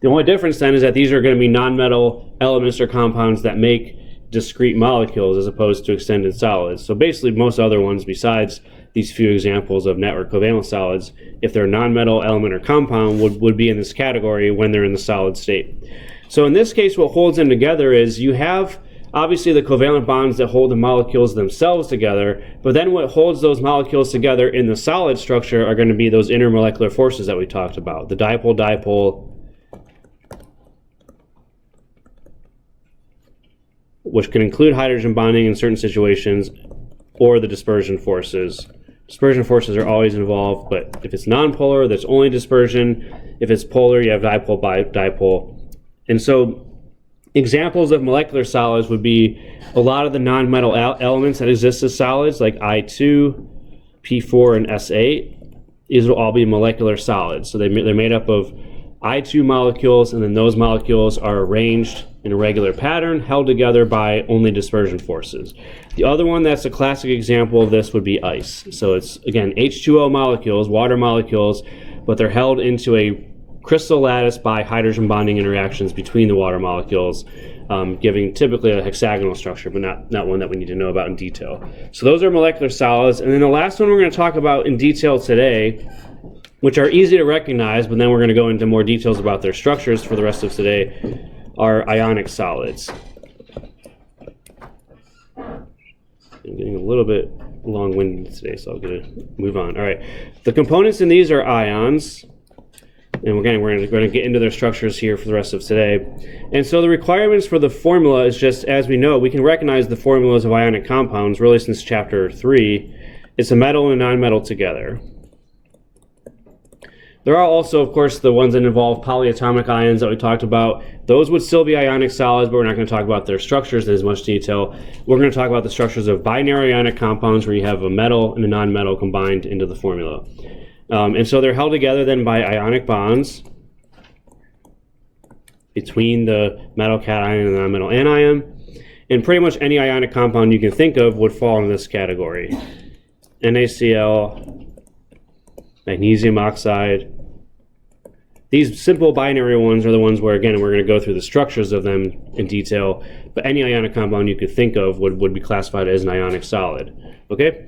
The only difference then is that these are going to be nonmetal elements or compounds that make discrete molecules as opposed to extended solids. So basically most other ones besides these few examples of network covalent solids, if they're a nonmetal element or compound, would be in this category when they're in the solid state. So in this case, what holds them together is you have obviously the covalent bonds that hold the molecules themselves together, but then what holds those molecules together in the solid structure are going to be those intermolecular forces that we talked about, the dipole-dipole, which can include hydrogen bonding in certain situations, or the dispersion forces. Dispersion forces are always involved, but if it's nonpolar, that's only dispersion. If it's polar, you have dipole, dipole. And so examples of molecular solids would be a lot of the nonmetal elements that exist as solids, like I2, P4, and S8. These will all be molecular solids. So they're made up of I2 molecules, and then those molecules are arranged in a regular pattern, held together by only dispersion forces. The other one that's a classic example of this would be ice. So it's, again, H2O molecules, water molecules, but they're held into a crystal lattice by hydrogen bonding interactions between the water molecules. giving typically a hexagonal structure, but not one that we need to know about in detail. So those are molecular solids. And then the last one we're going to talk about in detail today, which are easy to recognize, but then we're going to go into more details about their structures for the rest of today, are ionic solids. I'm getting a little bit long-winded today, so I'm going to move on. All right. The components in these are ions. And again, we're going to get into their structures here for the rest of today. And so the requirements for the formula is just, as we know, we can recognize the formulas of ionic compounds really since chapter 3. It's a metal and a nonmetal together. There are also, of course, the ones that involve polyatomic ions that we talked about. Those would still be ionic solids, but we're not going to talk about their structures in as much detail. We're going to talk about the structures of binary ionic compounds where you have a metal and a nonmetal combined into the formula. And so they're held together then by ionic bonds between the metal cation and the nonmetal anion. And pretty much any ionic compound you can think of would fall into this category. NaCl, magnesium oxide. These simple binary ones are the ones where, again, we're going to go through the structures of them in detail. But any ionic compound you could think of would be classified as an ionic solid. Okay?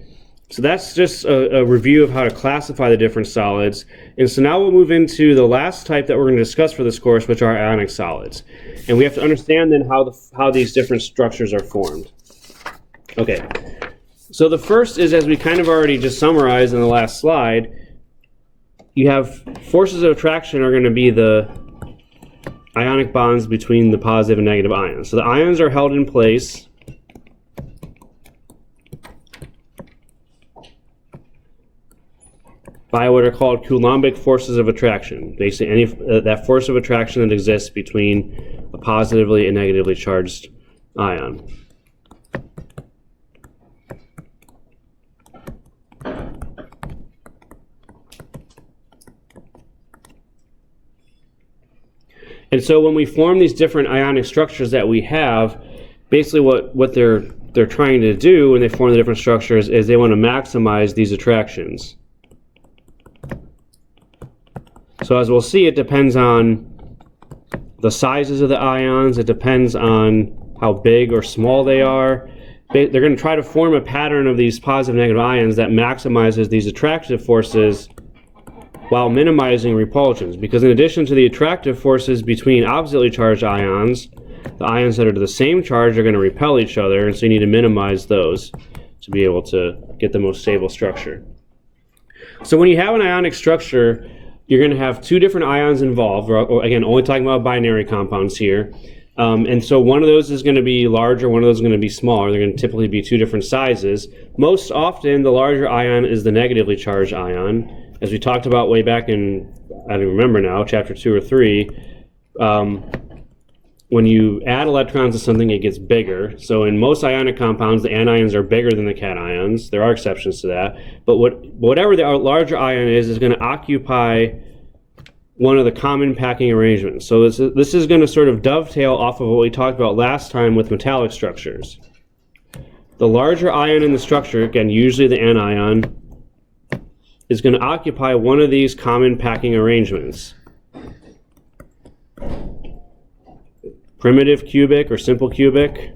So that's just a review of how to classify the different solids. And so now we'll move into the last type that we're going to discuss for this course, which are ionic solids. And we have to understand then how these different structures are formed. Okay. So the first is, as we kind of already just summarized in the last slide, you have forces of attraction are going to be the ionic bonds between the positive and negative ions. So the ions are held in place by what are called Coulombic forces of attraction. Basically, that force of attraction that exists between a positively and negatively charged ion. And so when we form these different ionic structures that we have, basically what they're trying to do when they form the different structures is they want to maximize these attractions. So as we'll see, it depends on the sizes of the ions. It depends on how big or small they are. They're going to try to form a pattern of these positive and negative ions that maximizes these attractive forces while minimizing repulsions. Because in addition to the attractive forces between oppositely charged ions, the ions that are to the same charge are going to repel each other, and so you need to minimize those to be able to get the most stable structure. So when you have an ionic structure, you're going to have two different ions involved. Or again, only talking about binary compounds here. And so one of those is going to be larger, one of those is going to be smaller. They're going to typically be two different sizes. Most often, the larger ion is the negatively charged ion. As we talked about way back in, I don't remember now, chapter 2 or 3, when you add electrons to something, it gets bigger. So in most ionic compounds, the anions are bigger than the cations. There are exceptions to that. But whatever the larger ion is going to occupy one of the common packing arrangements. So this is going to sort of dovetail off of what we talked about last time with metallic structures. The larger ion in the structure, again, usually the anion, is going to occupy one of these common packing arrangements. Primitive cubic or simple cubic,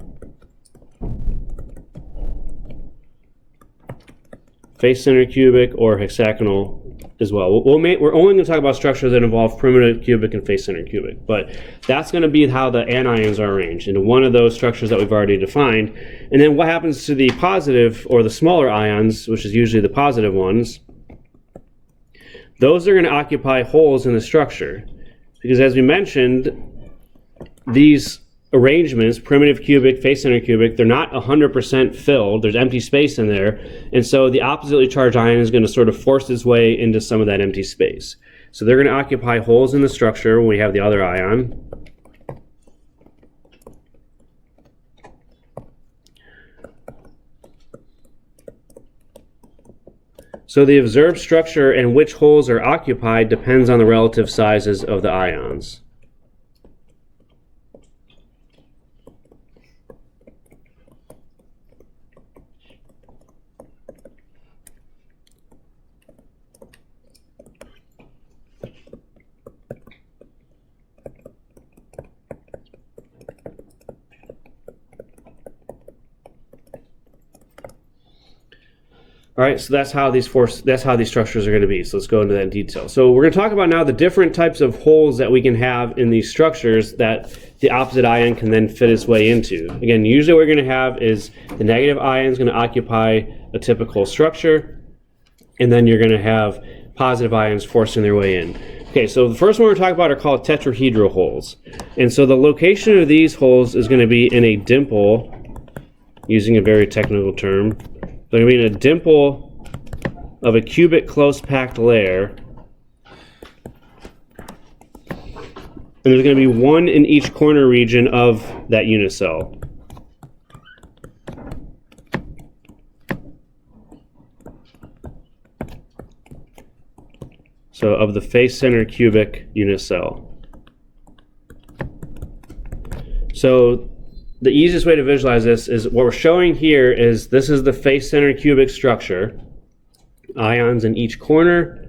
face-centered cubic, or hexagonal as well. We're only going to talk about structures that involve primitive cubic and face-centered cubic, but that's going to be how the anions are arranged into one of those structures that we've already defined. And then what happens to the positive or the smaller ions, which is usually the positive ones, those are going to occupy holes in the structure. Because as we mentioned, these arrangements, primitive cubic, face-centered cubic, they're not 100% filled. There's empty space in there. And so the oppositely charged ion is going to sort of force its way into some of that empty space. So they're going to occupy holes in the structure when we have the other ion. So the observed structure and which holes are occupied depends on the relative sizes of the ions. All right, so that's how these structures are going to be. So let's go into that in detail. So we're going to talk about now the different types of holes that we can have in these structures that the opposite ion can then fit its way into. Again, usually what we're going to have is the negative ion is going to occupy a typical structure, and then you're going to have positive ions forcing their way in. Okay, so the first one we're talking about are called tetrahedral holes. And so the location of these holes is going to be in a dimple, using a very technical term. They're going to be in a dimple of a cubic close packed layer. And there's going to be one in each corner region of that unit cell. So of the face center cubic unit cell. So the easiest way to visualize this is what we're showing here is this is the face center cubic structure. Ions in each corner,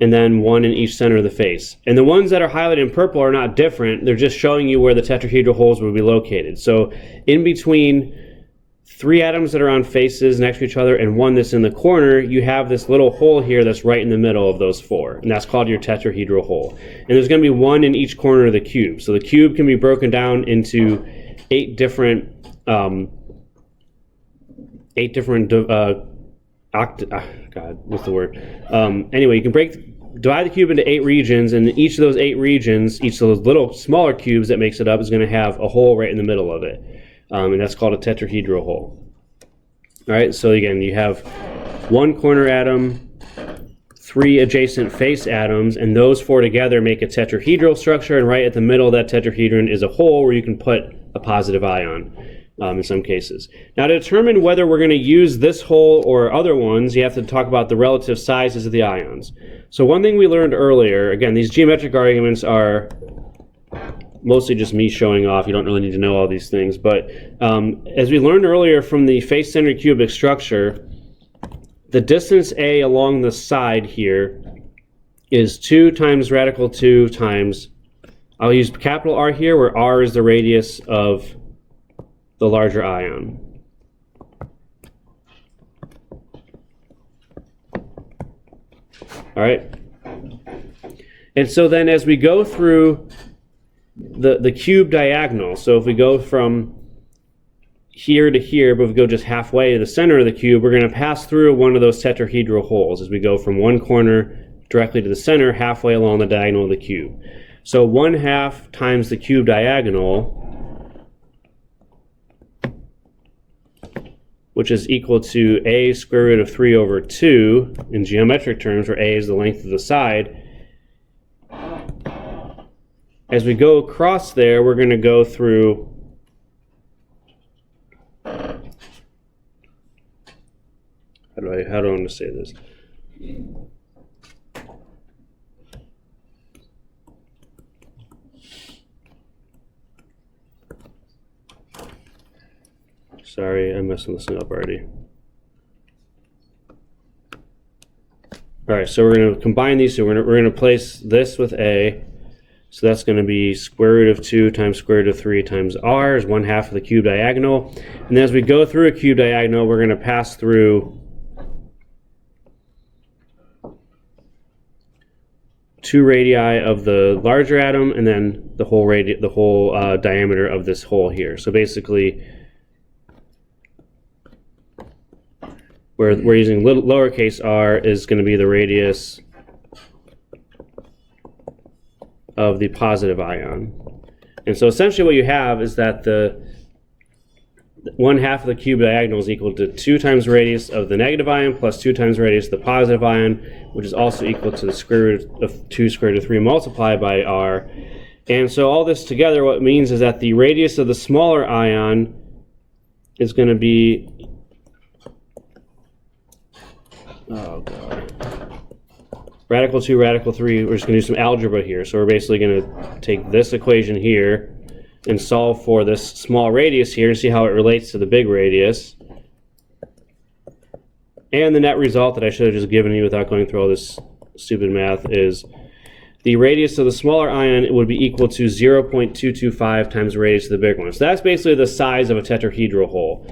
and then one in each center of the face. And the ones that are highlighted in purple are not different. They're just showing you where the tetrahedral holes will be located. So in between 3 atoms that are on faces next to each other and one that's in the corner, you have this little hole here that's right in the middle of those 4. And that's called your tetrahedral hole. And there's going to be one in each corner of the cube. So the cube can be broken down into 8 different God, what's the word? Anyway, you can divide the cube into 8 regions, and each of those 8 regions, each of those little smaller cubes that makes it up, is going to have a hole right in the middle of it. And that's called a tetrahedral hole. All right, so again, you have 1 corner atom, 3 adjacent face atoms, and those 4 together make a tetrahedral structure, and right at the middle of that tetrahedron is a hole where you can put a positive ion. In some cases. Now, to determine whether we're going to use this hole or other ones, you have to talk about the relative sizes of the ions. So one thing we learned earlier, again, these geometric arguments are mostly just me showing off. You don't really need to know all these things. But as we learned earlier from the face-centered cubic structure, the distance A along the side here is 2 times radical 2 times, I'll use capital R here, where R is the radius of the larger ion. All right. And so then as we go through the cube diagonal, so if we go from here to here, but if we go just halfway to the center of the cube, we're going to pass through one of those tetrahedral holes as we go from one corner directly to the center, halfway along the diagonal of the cube. So 1/2 times the cube diagonal, which is equal to a square root of 3 over 2 in geometric terms, where a is the length of the side. As we go across there, we're going to go through how do I want to say this? Sorry, I'm messing this up already. All right, so we're going to combine these. So we're going to place this with A. So that's going to be square root of 2 times square root of 3 times R is 1/2 of the cube diagonal. And then as we go through a cube diagonal, we're going to pass through 2 radii of the larger atom, and then the whole diameter of this hole here. So basically, where we're using lowercase r is going to be the radius of the positive ion. And so essentially what you have is that the 1/2 of the cube diagonal is equal to 2 times the radius of the negative ion plus 2 times the radius of the positive ion, which is also equal to the square root of 2 square root of 3 multiplied by r. And so all this together, what it means is that the radius of the smaller ion is going to be, oh god, radical 2, radical 3. We're just going to do some algebra here. So we're basically going to take this equation here and solve for this small radius here and see how it relates to the big radius. And the net result that I should have just given you without going through all this stupid math is the radius of the smaller ion would be equal to 0.225 times the radius of the big one. So that's basically the size of a tetrahedral hole.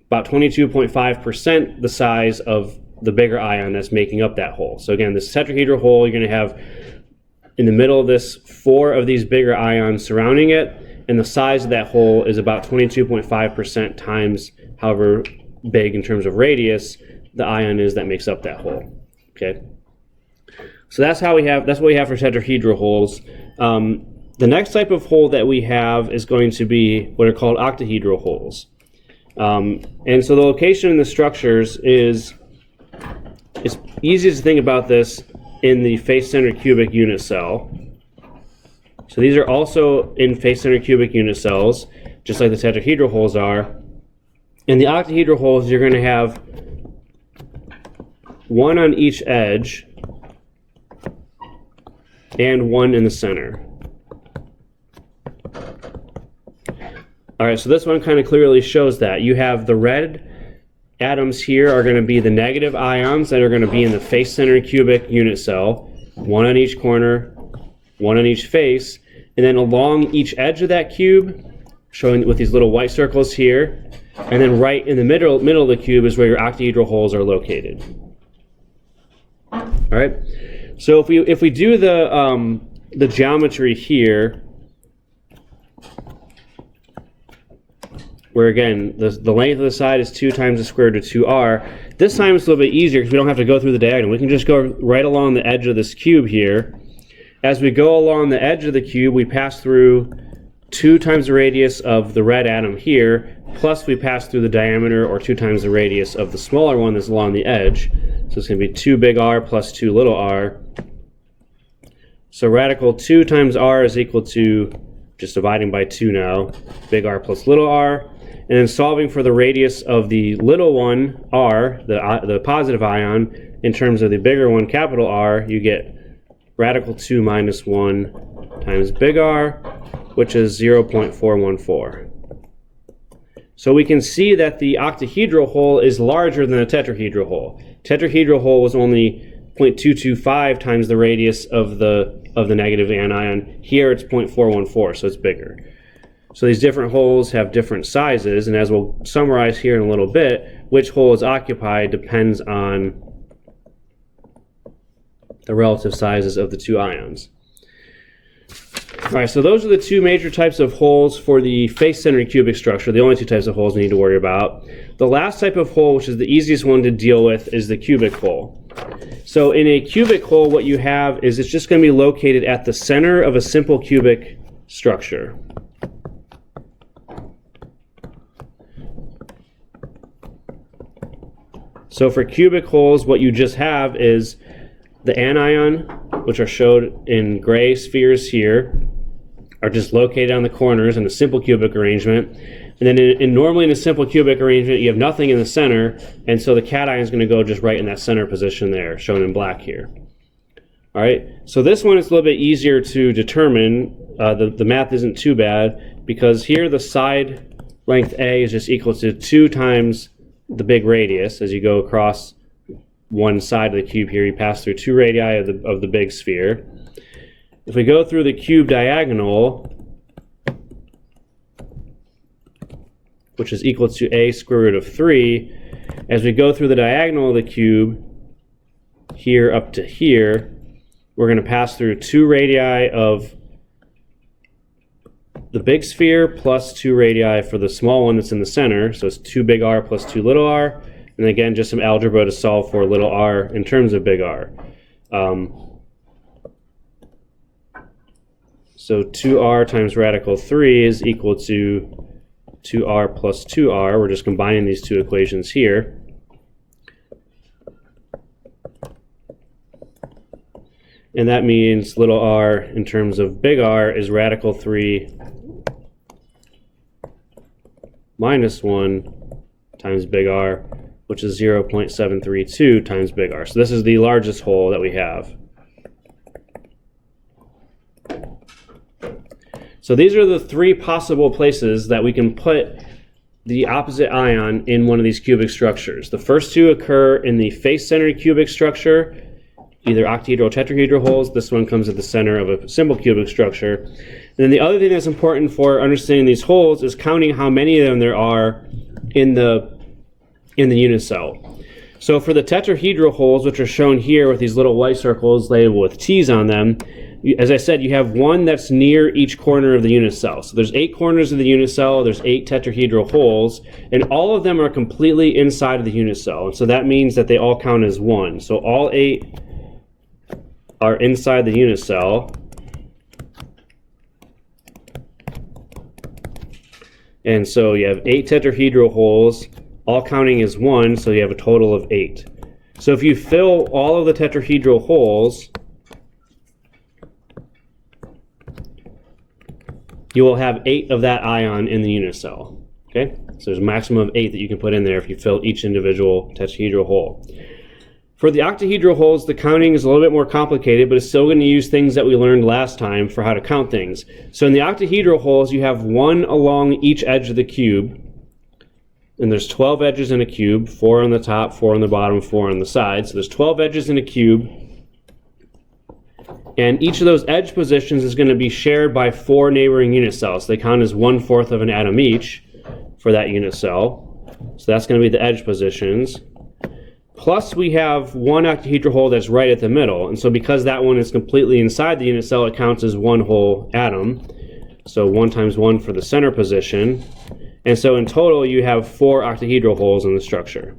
about 22.5% the size of the bigger ion that's making up that hole. So again, this tetrahedral hole, you're going to have in the middle of this 4 of these bigger ions surrounding it, and the size of that hole is about 22.5% times however big in terms of radius the ion is that makes up that hole. Okay, so that's what we have for tetrahedral holes. The next type of hole that we have is going to be what are called octahedral holes. And so the location in the structures is, it's easiest to think about this in the face-centered cubic unit cell. So these are also in face-centered cubic unit cells, just like the tetrahedral holes are. In the octahedral holes, you're going to have one on each edge and one in the center. All right, so this one kind of clearly shows that. You have the red atoms here are going to be the negative ions that are going to be in the face-centered cubic unit cell, one on each corner, one on each face, and then along each edge of that cube, showing with these little white circles here, and then right in the middle of the cube is where your octahedral holes are located. All right, so if we do the geometry here, where again, the length of the side is 2 times the square root of 2r. This time it's a little bit easier because we don't have to go through the diagonal. We can just go right along the edge of this cube here. As we go along the edge of the cube, we pass through 2 times the radius of the red atom here, plus we pass through the diameter, or 2 times the radius of the smaller one that's along the edge. So it's going to be 2 big R plus 2 little r. So radical 2 times r is equal to, just dividing by 2 now, big R plus little r. And then solving for the radius of the little one, r, the positive ion, in terms of the bigger one, capital R, you get radical 2 minus 1 times big R, which is 0.414. So we can see that the octahedral hole is larger than the tetrahedral hole. Tetrahedral hole was only 0.225 times the radius of the negative anion. Here it's 0.414, so it's bigger. So these different holes have different sizes, and as we'll summarize here in a little bit, which hole is occupied depends on the relative sizes of the 2 ions. All right, so those are the 2 major types of holes for the face-centered cubic structure, the only 2 types of holes we need to worry about. The last type of hole, which is the easiest one to deal with, is the cubic hole. So in a cubic hole, what you have is it's just going to be located at the center of a simple cubic structure. So for cubic holes, what you just have is the anion, which are showed in gray spheres here, are just located on the corners in a simple cubic arrangement. And then normally in a simple cubic arrangement, you have nothing in the center, and so the cation is going to go just right in that center position there, shown in black here. All right, so this one is a little bit easier to determine. The math isn't too bad, because here the side length A is just equal to 2 times the big radius. As you go across one side of the cube here, you pass through 2 radii of the big sphere. If we go through the cube diagonal, which is equal to a square root of 3, as we go through the diagonal of the cube, here up to here, we're going to pass through 2 radii of the big sphere plus 2 radii for the small one that's in the center. So it's 2 big R plus 2 little r. And again, just some algebra to solve for little r in terms of big R. So 2r times radical 3 is equal to 2r plus 2r. We're just combining these 2 equations here. And that means little r in terms of big R is radical 3 minus 1 times big R, which is 0.732 times big R. So this is the largest hole that we have. So these are the 3 possible places that we can put the opposite ion in one of these cubic structures. The first 2 occur in the face-centered cubic structure, either octahedral or tetrahedral holes. This one comes at the center of a simple cubic structure. And then the other thing that's important for understanding these holes is counting how many of them there are in the in the unit cell. So for the tetrahedral holes, which are shown here with these little white circles labeled with T's on them, as I said, you have one that's near each corner of the unit cell. So there's 8 corners of the unit cell, there's 8 tetrahedral holes, and all of them are completely inside of the unit cell. And so that means that they all count as 1. So all 8 are inside the unit cell. And so you have 8 tetrahedral holes, all counting as 1, so you have a total of 8. So if you fill all of the tetrahedral holes, you will have 8 of that ion in the unit cell. Okay? So there's a maximum of 8 that you can put in there if you fill each individual tetrahedral hole. For the octahedral holes, the counting is a little bit more complicated, but it's still going to use things that we learned last time for how to count things. So in the octahedral holes, you have 1 along each edge of the cube, and there's 12 edges in a cube, 4 on the top, 4 on the bottom, 4 on the side. So there's 12 edges in a cube, and each of those edge positions is going to be shared by 4 neighboring unit cells. They count as 1/4 of an atom each for that unit cell. So that's going to be the edge positions. Plus we have 1 octahedral hole that's right at the middle, and so because that one is completely inside the unit cell, it counts as 1 whole atom. So 1 times 1 for the center position. And so in total you have 4 octahedral holes in the structure.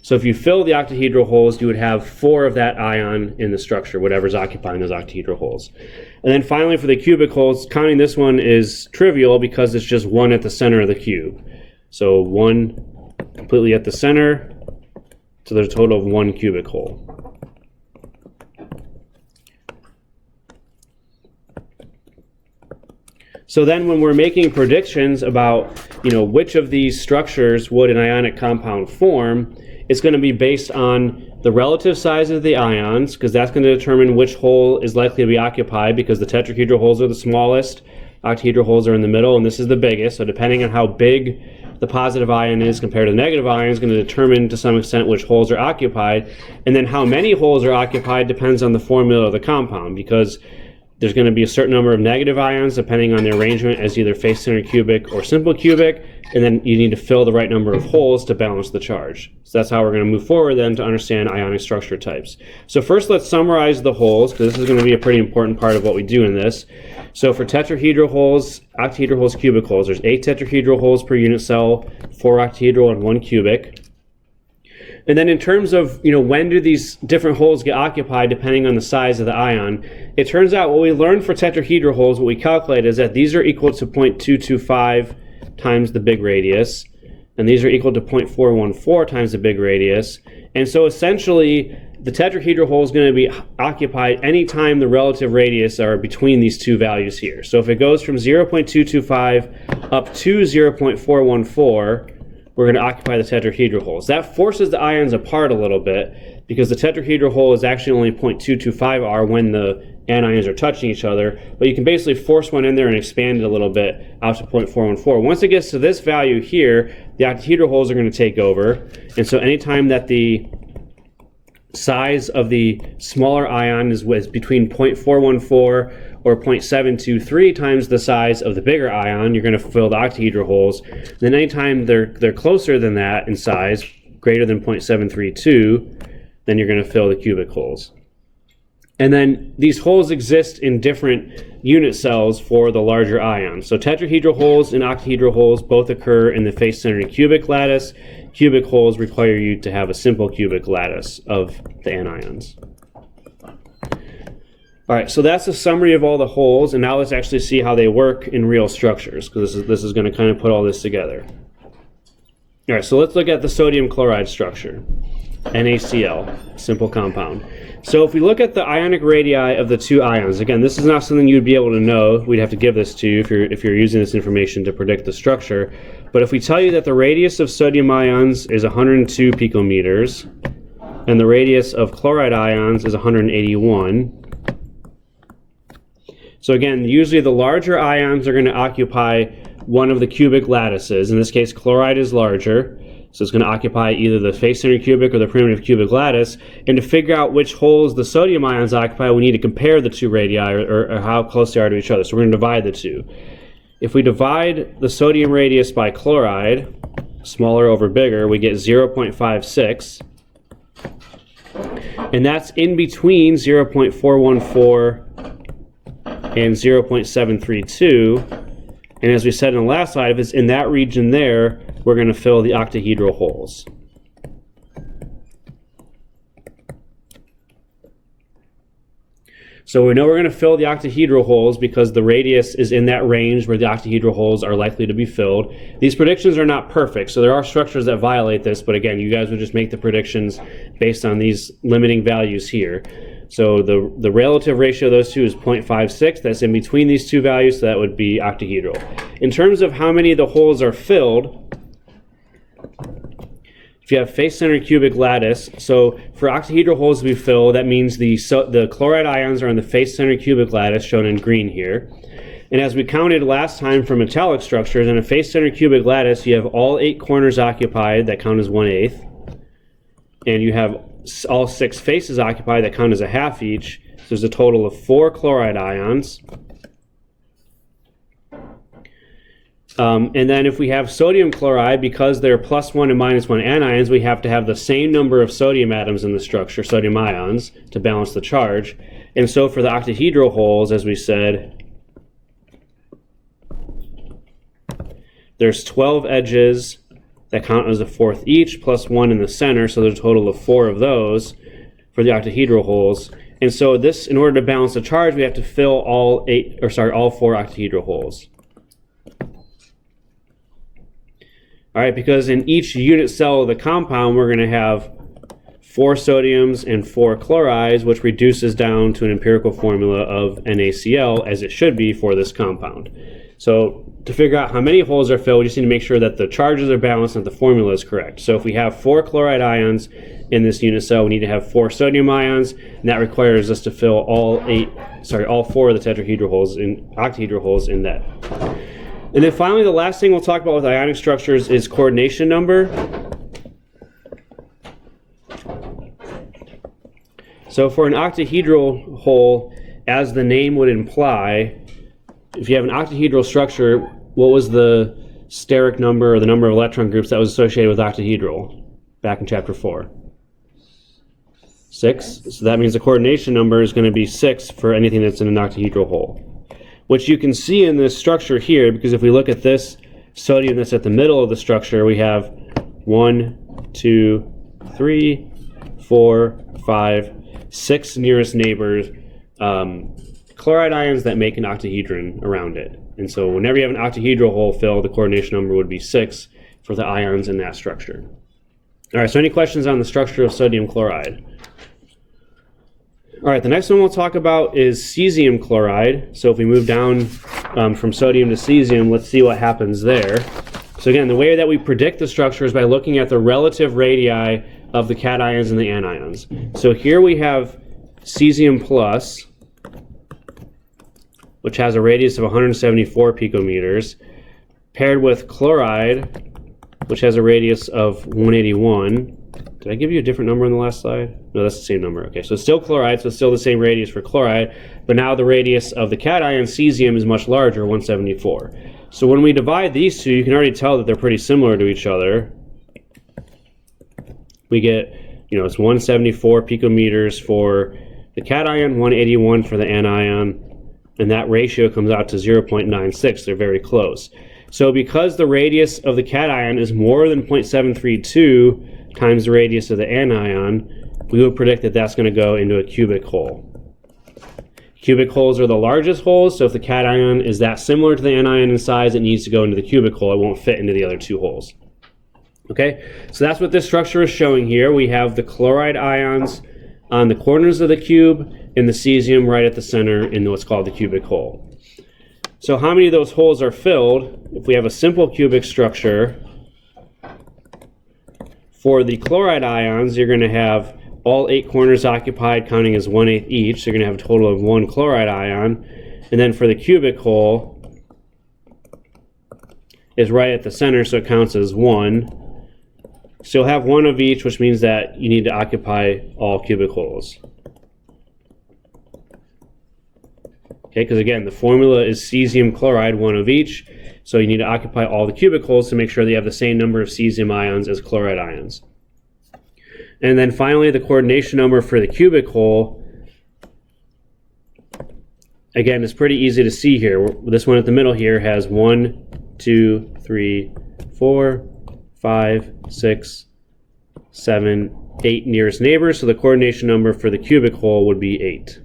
So if you fill the octahedral holes, you would have 4 of that ion in the structure, whatever's occupying those octahedral holes. And then finally for the cubic holes, counting this one is trivial because it's just 1 at the center of the cube. So 1 completely at the center, so there's a total of 1 cubic hole. So then when we're making predictions about, which of these structures would an ionic compound form, it's going to be based on the relative size of the ions, because that's going to determine which hole is likely to be occupied, because the tetrahedral holes are the smallest, octahedral holes are in the middle, and this is the biggest. So depending on how big the positive ion is compared to the negative ion is going to determine to some extent which holes are occupied. And then how many holes are occupied depends on the formula of the compound, because there's going to be a certain number of negative ions depending on the arrangement as either face-centered cubic or simple cubic, and then you need to fill the right number of holes to balance the charge. So that's how we're going to move forward then to understand ionic structure types. So first let's summarize the holes, because this is going to be a pretty important part of what we do in this. So for tetrahedral holes, octahedral holes, cubic holes, there's 8 tetrahedral holes per unit cell, 4 octahedral and 1 cubic. And then in terms of, when do these different holes get occupied depending on the size of the ion, it turns out what we learned for tetrahedral holes, what we calculate is that these are equal to 0.225 times the big radius, and these are equal to 0.414 times the big radius. And so essentially, the tetrahedral hole is going to be occupied anytime the relative radius are between these two values here. So if it goes from 0.225 up to 0.414, we're going to occupy the tetrahedral holes. That forces the ions apart a little bit, because the tetrahedral hole is actually only 0.225 R when the anions are touching each other, but you can basically force one in there and expand it a little bit out to 0.414. Once it gets to this value here, the octahedral holes are going to take over, and so anytime that the size of the smaller ion is between 0.414 or 0.723 times the size of the bigger ion, you're going to fill the octahedral holes. Then anytime they're closer than that in size, greater than 0.732, then you're going to fill the cubic holes. And then these holes exist in different unit cells for the larger ions. So tetrahedral holes and octahedral holes both occur in the face-centered cubic lattice. Cubic holes require you to have a simple cubic lattice of the anions. All right, so that's a summary of all the holes, and now let's actually see how they work in real structures, because this is going to kind of put all this together. All right, so let's look at the sodium chloride structure, NaCl, simple compound. So if we look at the ionic radii of the two ions, again, this is not something you'd be able to know. We'd have to give this to you if you're using this information to predict the structure. But if we tell you that the radius of sodium ions is 102 picometers, and the radius of chloride ions is 181, so again, usually the larger ions are going to occupy one of the cubic lattices. In this case, chloride is larger, so it's going to occupy either the face-centered cubic or the primitive cubic lattice. And to figure out which holes the sodium ions occupy, we need to compare the two radii, or how close they are to each other. So we're going to divide the two. If we divide the sodium radius by chloride, smaller over bigger, we get 0.56. And that's in between 0.414 and 0.732. And as we said in the last slide, if it's in that region there, we're going to fill the octahedral holes. So we know we're going to fill the octahedral holes because the radius is in that range where the octahedral holes are likely to be filled. These predictions are not perfect, so there are structures that violate this, but again, you guys would just make the predictions based on these limiting values here. So the relative ratio of those two is 0.56. That's in between these two values, so that would be octahedral. In terms of how many of the holes are filled, if you have face-centered cubic lattice, so for octahedral holes to be filled, that means the chloride ions are on the face-centered cubic lattice, shown in green here. And as we counted last time for metallic structures, in a face-centered cubic lattice, you have all 8 corners occupied, that count as 1/8. And you have all 6 faces occupied, that count as a half each. So there's a total of 4 chloride ions. And then if we have sodium chloride, because they're +1 and -1 anions, we have to have the same number of sodium atoms in the structure, sodium ions, to balance the charge. And so for the octahedral holes, as we said, there's 12 edges that count as a 4th each, +1 in the center, so there's a total of 4 of those for the octahedral holes. And so this, in order to balance the charge, we have to fill all 4 octahedral holes. All right, because in each unit cell of the compound, we're going to have 4 sodiums and 4 chlorides, which reduces down to an empirical formula of NaCl, as it should be for this compound. So to figure out how many holes are filled, we just need to make sure that the charges are balanced and that the formula is correct. So if we have 4 chloride ions in this unit cell, we need to have 4 sodium ions, and that requires us to fill all 4 of the tetrahedral holes, octahedral holes in that. And then finally, the last thing we'll talk about with ionic structures is coordination number. So for an octahedral hole, as the name would imply, if you have an octahedral structure, what was the steric number, or the number of electron groups that was associated with octahedral back in chapter 4? 6. So that means the coordination number is going to be 6 for anything that's in an octahedral hole, which you can see in this structure here, because if we look at this sodium that's at the middle of the structure, we have 1, 2, 3, 4, 5, 6 nearest neighbors chloride ions that make an octahedron around it. And so whenever you have an octahedral hole filled, the coordination number would be 6 for the ions in that structure. All right, so any questions on the structure of sodium chloride? All right, the next one we'll talk about is cesium chloride. So if we move down from sodium to cesium, let's see what happens there. So again, the way that we predict the structure is by looking at the relative radii of the cations and the anions. So here we have cesium plus, which has a radius of 174 picometers, paired with chloride, which has a radius of 181. Did I give you a different number on the last slide? No, that's the same number. Okay, so it's still chloride, so it's still the same radius for chloride, but now the radius of the cation cesium is much larger, 174. So when we divide these two, you can already tell that they're pretty similar to each other. We get, it's 174 picometers for the cation, 181 for the anion, and that ratio comes out to 0.96. They're very close. So because the radius of the cation is more than 0.732 times the radius of the anion, we would predict that that's going to go into a cubic hole. Cubic holes are the largest holes, so if the cation is that similar to the anion in size, it needs to go into the cubic hole. It won't fit into the other 2 holes. Okay, so that's what this structure is showing here. We have the chloride ions on the corners of the cube and the cesium right at the center in what's called the cubic hole. So how many of those holes are filled? If we have a simple cubic structure, for the chloride ions, you're going to have all 8 corners occupied, counting as 1/8 each. So you're going to have a total of 1 chloride ion. And then for the cubic hole, is right at the center, so it counts as 1. So you'll have 1 of each, which means that you need to occupy all cubic holes. Okay, because again, the formula is cesium chloride, one of each. So you need to occupy all the cubic holes to make sure that you have the same number of cesium ions as chloride ions. And then finally, the coordination number for the cubic hole, again, it's pretty easy to see here. This one at the middle here has 1, 2, 3, 4, 5, 6, 7, 8 nearest neighbors. So the coordination number for the cubic hole would be 8.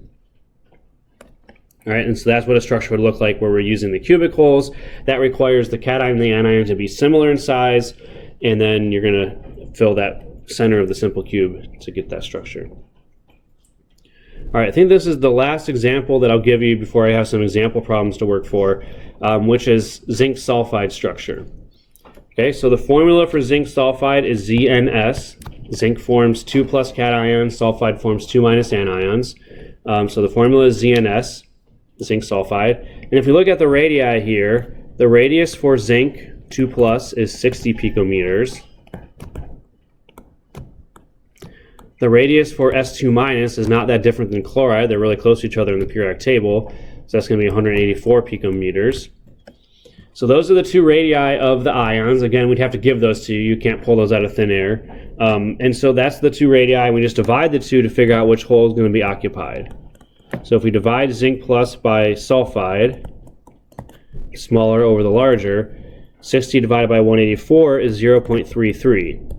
All right, and so that's what a structure would look like where we're using the cubic holes. That requires the cation and the anion to be similar in size, and then you're going to fill that center of the simple cube to get that structure. All right, I think this is the last example that I'll give you before I have some example problems to work for, which is zinc sulfide structure. Okay, so the formula for zinc sulfide is ZnS. Zinc forms 2 plus cations, sulfide forms 2 minus anions. So the formula is ZnS, zinc sulfide. And if you look at the radii here, the radius for zinc 2 plus is 60 picometers. The radius for S2 minus is not that different than chloride. They're really close to each other in the periodic table. So that's going to be 184 picometers. So those are the two radii of the ions. Again, we'd have to give those to you. You can't pull those out of thin air. And so that's the two radii. We just divide the two to figure out which hole is going to be occupied. So if we divide zinc plus by sulfide, smaller over the larger, 60 divided by 184 is 0.33.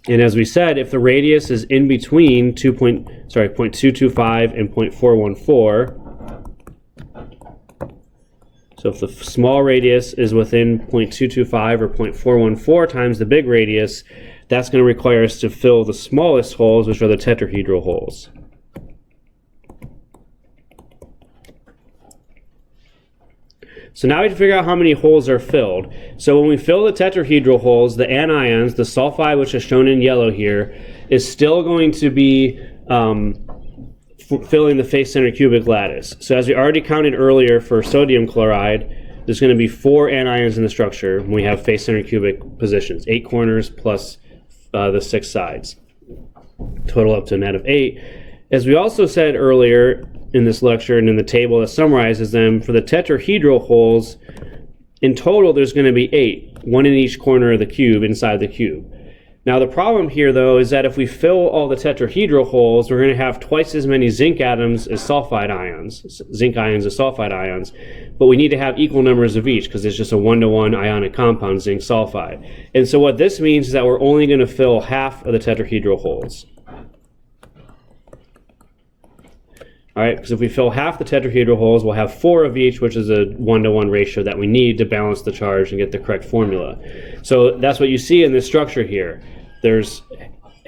And as we said, if the radius is in between 0.225 and 0.414, so if the small radius is within 0.225 or 0.414 times the big radius, that's going to require us to fill the smallest holes, which are the tetrahedral holes. So now we have to figure out how many holes are filled. So when we fill the tetrahedral holes, the anions, the sulfide, which is shown in yellow here, is still going to be filling the face-centered cubic lattice. So as we already counted earlier for sodium chloride, there's going to be 4 anions in the structure when we have face-centered cubic positions, 8 corners plus the 6 sides. Total up to a net of 8. As we also said earlier in this lecture and in the table that summarizes them, for the tetrahedral holes, in total there's going to be 8, 1 in each corner of the cube inside the cube. Now the problem here though is that if we fill all the tetrahedral holes, we're going to have twice as many zinc atoms as sulfide ions, zinc ions as sulfide ions, but we need to have equal numbers of each because it's just a 1-to-1 ionic compound, zinc sulfide. And so what this means is that we're only going to fill half of the tetrahedral holes. All right, because if we fill half the tetrahedral holes, we'll have 4 of each, which is a 1-to-1 ratio that we need to balance the charge and get the correct formula. So that's what you see in this structure here. There's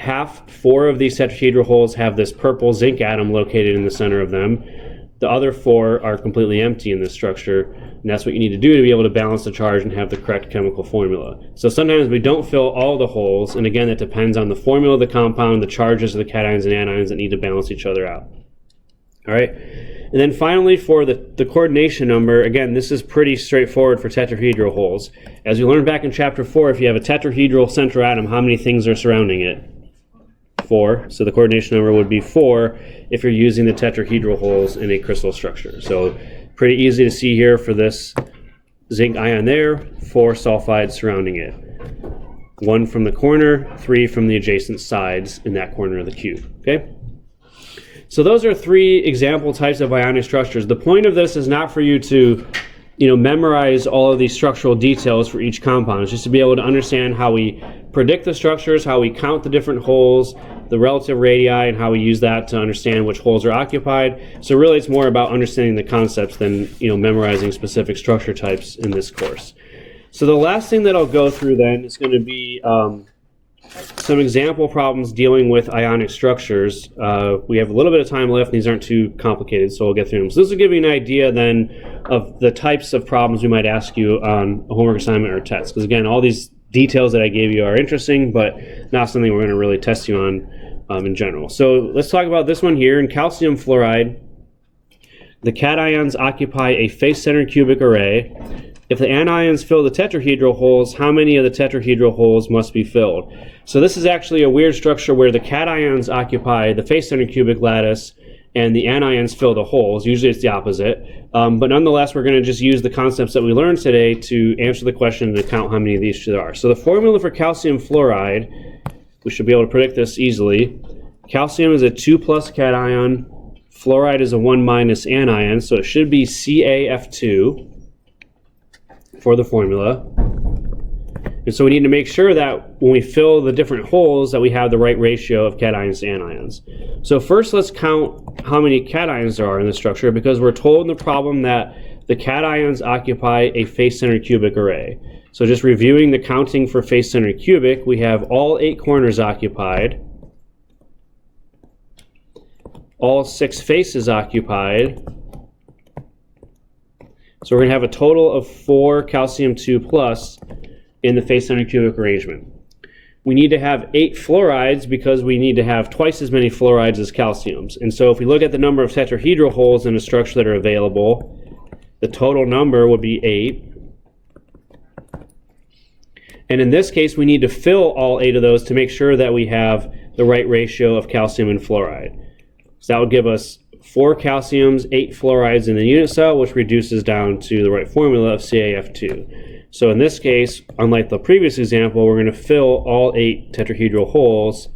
4 of these tetrahedral holes have this purple zinc atom located in the center of them. The other 4 are completely empty in this structure, and that's what you need to do to be able to balance the charge and have the correct chemical formula. So sometimes we don't fill all the holes, and again, it depends on the formula of the compound, the charges of the cations and anions that need to balance each other out. All right, and then finally for the coordination number, again, this is pretty straightforward for tetrahedral holes. As we learned back in chapter 4, if you have a tetrahedral central atom, how many things are surrounding it? 4. So the coordination number would be 4 if you're using the tetrahedral holes in a crystal structure. So pretty easy to see here for this zinc ion there, 4 sulfides surrounding it. 1 from the corner, 3 from the adjacent sides in that corner of the cube. Okay? So those are 3 example types of ionic structures. The point of this is not for you to, memorize all of these structural details for each compound. It's just to be able to understand how we predict the structures, how we count the different holes, the relative radii, and how we use that to understand which holes are occupied. So really it's more about understanding the concepts than, memorizing specific structure types in this course. So the last thing that I'll go through then is going to be some example problems dealing with ionic structures. We have a little bit of time left, and these aren't too complicated, so we'll get through them. So this will give you an idea then of the types of problems we might ask you on a homework assignment or test. Because again, all these details that I gave you are interesting, but not something we're going to really test you on in general. So let's talk about this one here. In calcium fluoride, the cations occupy a face-centered cubic array. If the anions fill the tetrahedral holes, how many of the tetrahedral holes must be filled? So this is actually a weird structure where the cations occupy the face-centered cubic lattice and the anions fill the holes. Usually it's the opposite. But nonetheless, we're going to just use the concepts that we learned today to answer the question and to count how many of these there are. So the formula for calcium fluoride, we should be able to predict this easily. Calcium is a 2+ cation. Fluoride is a 1- anion, so it should be CaF2 for the formula. And so we need to make sure that when we fill the different holes that we have the right ratio of cations to anions. So first let's count how many cations there are in the structure, because we're told in the problem that the cations occupy a face-centered cubic array. So just reviewing the counting for face-centered cubic, we have all 8 corners occupied, all 6 faces occupied. So we're going to have a total of 4 calcium 2+ in the face-centered cubic arrangement. We need to have 8 fluorides because we need to have twice as many fluorides as calciums. And so if we look at the number of tetrahedral holes in a structure that are available, the total number would be 8. And in this case, we need to fill all 8 of those to make sure that we have the right ratio of calcium and fluoride. So that would give us 4 calciums, 8 fluorides in the unit cell, which reduces down to the right formula of CaF2. So in this case, unlike the previous example, we're going to fill all 8 tetrahedral holes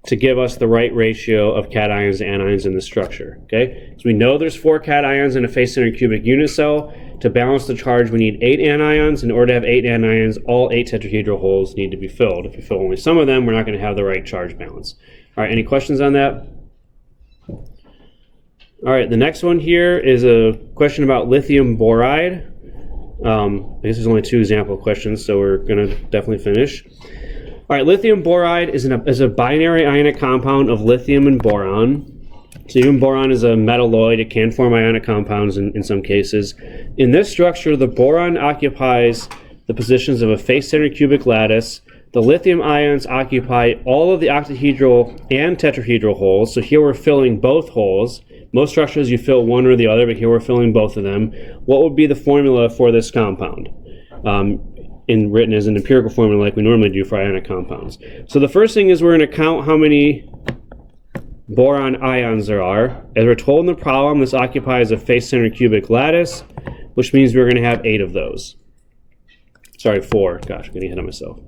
to give us the right ratio of cations to anions in the structure. Okay? So we know there's 4 cations in a face-centered cubic unit cell. To balance the charge, we need 8 anions. In order to have 8 anions, all 8 tetrahedral holes need to be filled. If we fill only some of them, we're not going to have the right charge balance. All right, any questions on that? All right, the next one here is a question about lithium boride. I guess there's only 2 example questions, so we're going to definitely finish. All right, lithium boride is a binary ionic compound of lithium and boron. So even boron is a metalloid. It can form ionic compounds in some cases. In this structure, the boron occupies the positions of a face-centered cubic lattice. The lithium ions occupy all of the octahedral and tetrahedral holes. So here we're filling both holes. Most structures you fill one or the other, but here we're filling both of them. What would be the formula for this compound? Written as an empirical formula like we normally do for ionic compounds. So the first thing is we're going to count how many boron ions there are. As we're told in the problem, this occupies a face-centered cubic lattice, which means we're going to have 8 of those. Sorry, 4. Gosh, I'm getting ahead of myself.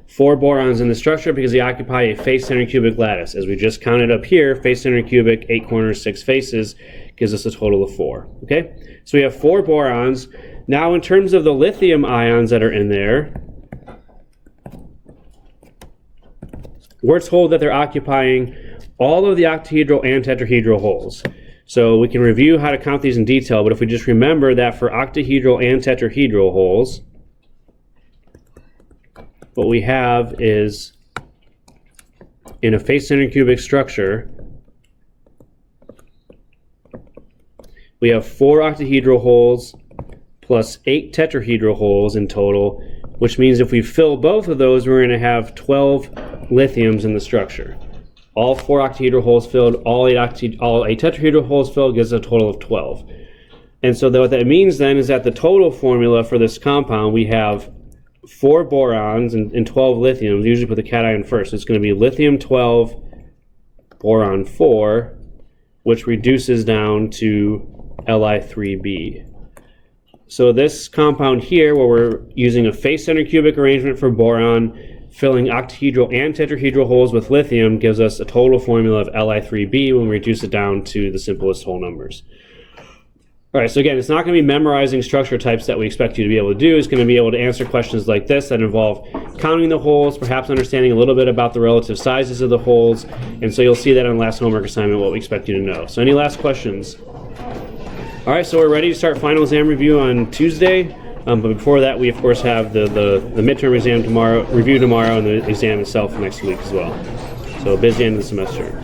4 borons in the structure because they occupy a face-centered cubic lattice. As we just counted up here, face-centered cubic, 8 corners, 6 faces, gives us a total of 4. Okay? So we have 4 borons. Now in terms of the lithium ions that are in there, we're told that they're occupying all of the octahedral and tetrahedral holes. So we can review how to count these in detail, but if we just remember that for octahedral and tetrahedral holes, what we have is, in a face-centered cubic structure, we have 4 octahedral holes plus 8 tetrahedral holes in total, which means if we fill both of those, we're going to have 12 lithiums in the structure. All 4 octahedral holes filled, all 8 tetrahedral holes filled gives a total of 12. And so what that means then is that the total formula for this compound, we have 4 borons and 12 lithiums. Usually put the cation first. So it's going to be lithium 12, boron 4, which reduces down to Li3b. So this compound here, where we're using a face-centered cubic arrangement for boron, filling octahedral and tetrahedral holes with lithium, gives us a total formula of Li3b when we reduce it down to the simplest whole numbers. All right, so again, it's not going to be memorizing structure types that we expect you to be able to do. It's going to be able to answer questions like this that involve counting the holes, perhaps understanding a little bit about the relative sizes of the holes, and so you'll see that on the last homework assignment what we expect you to know. So any last questions? All right, so we're ready to start final exam review on Tuesday, but before that we of course have the midterm exam tomorrow, review tomorrow, and the exam itself next week as well. So busy end of the semester.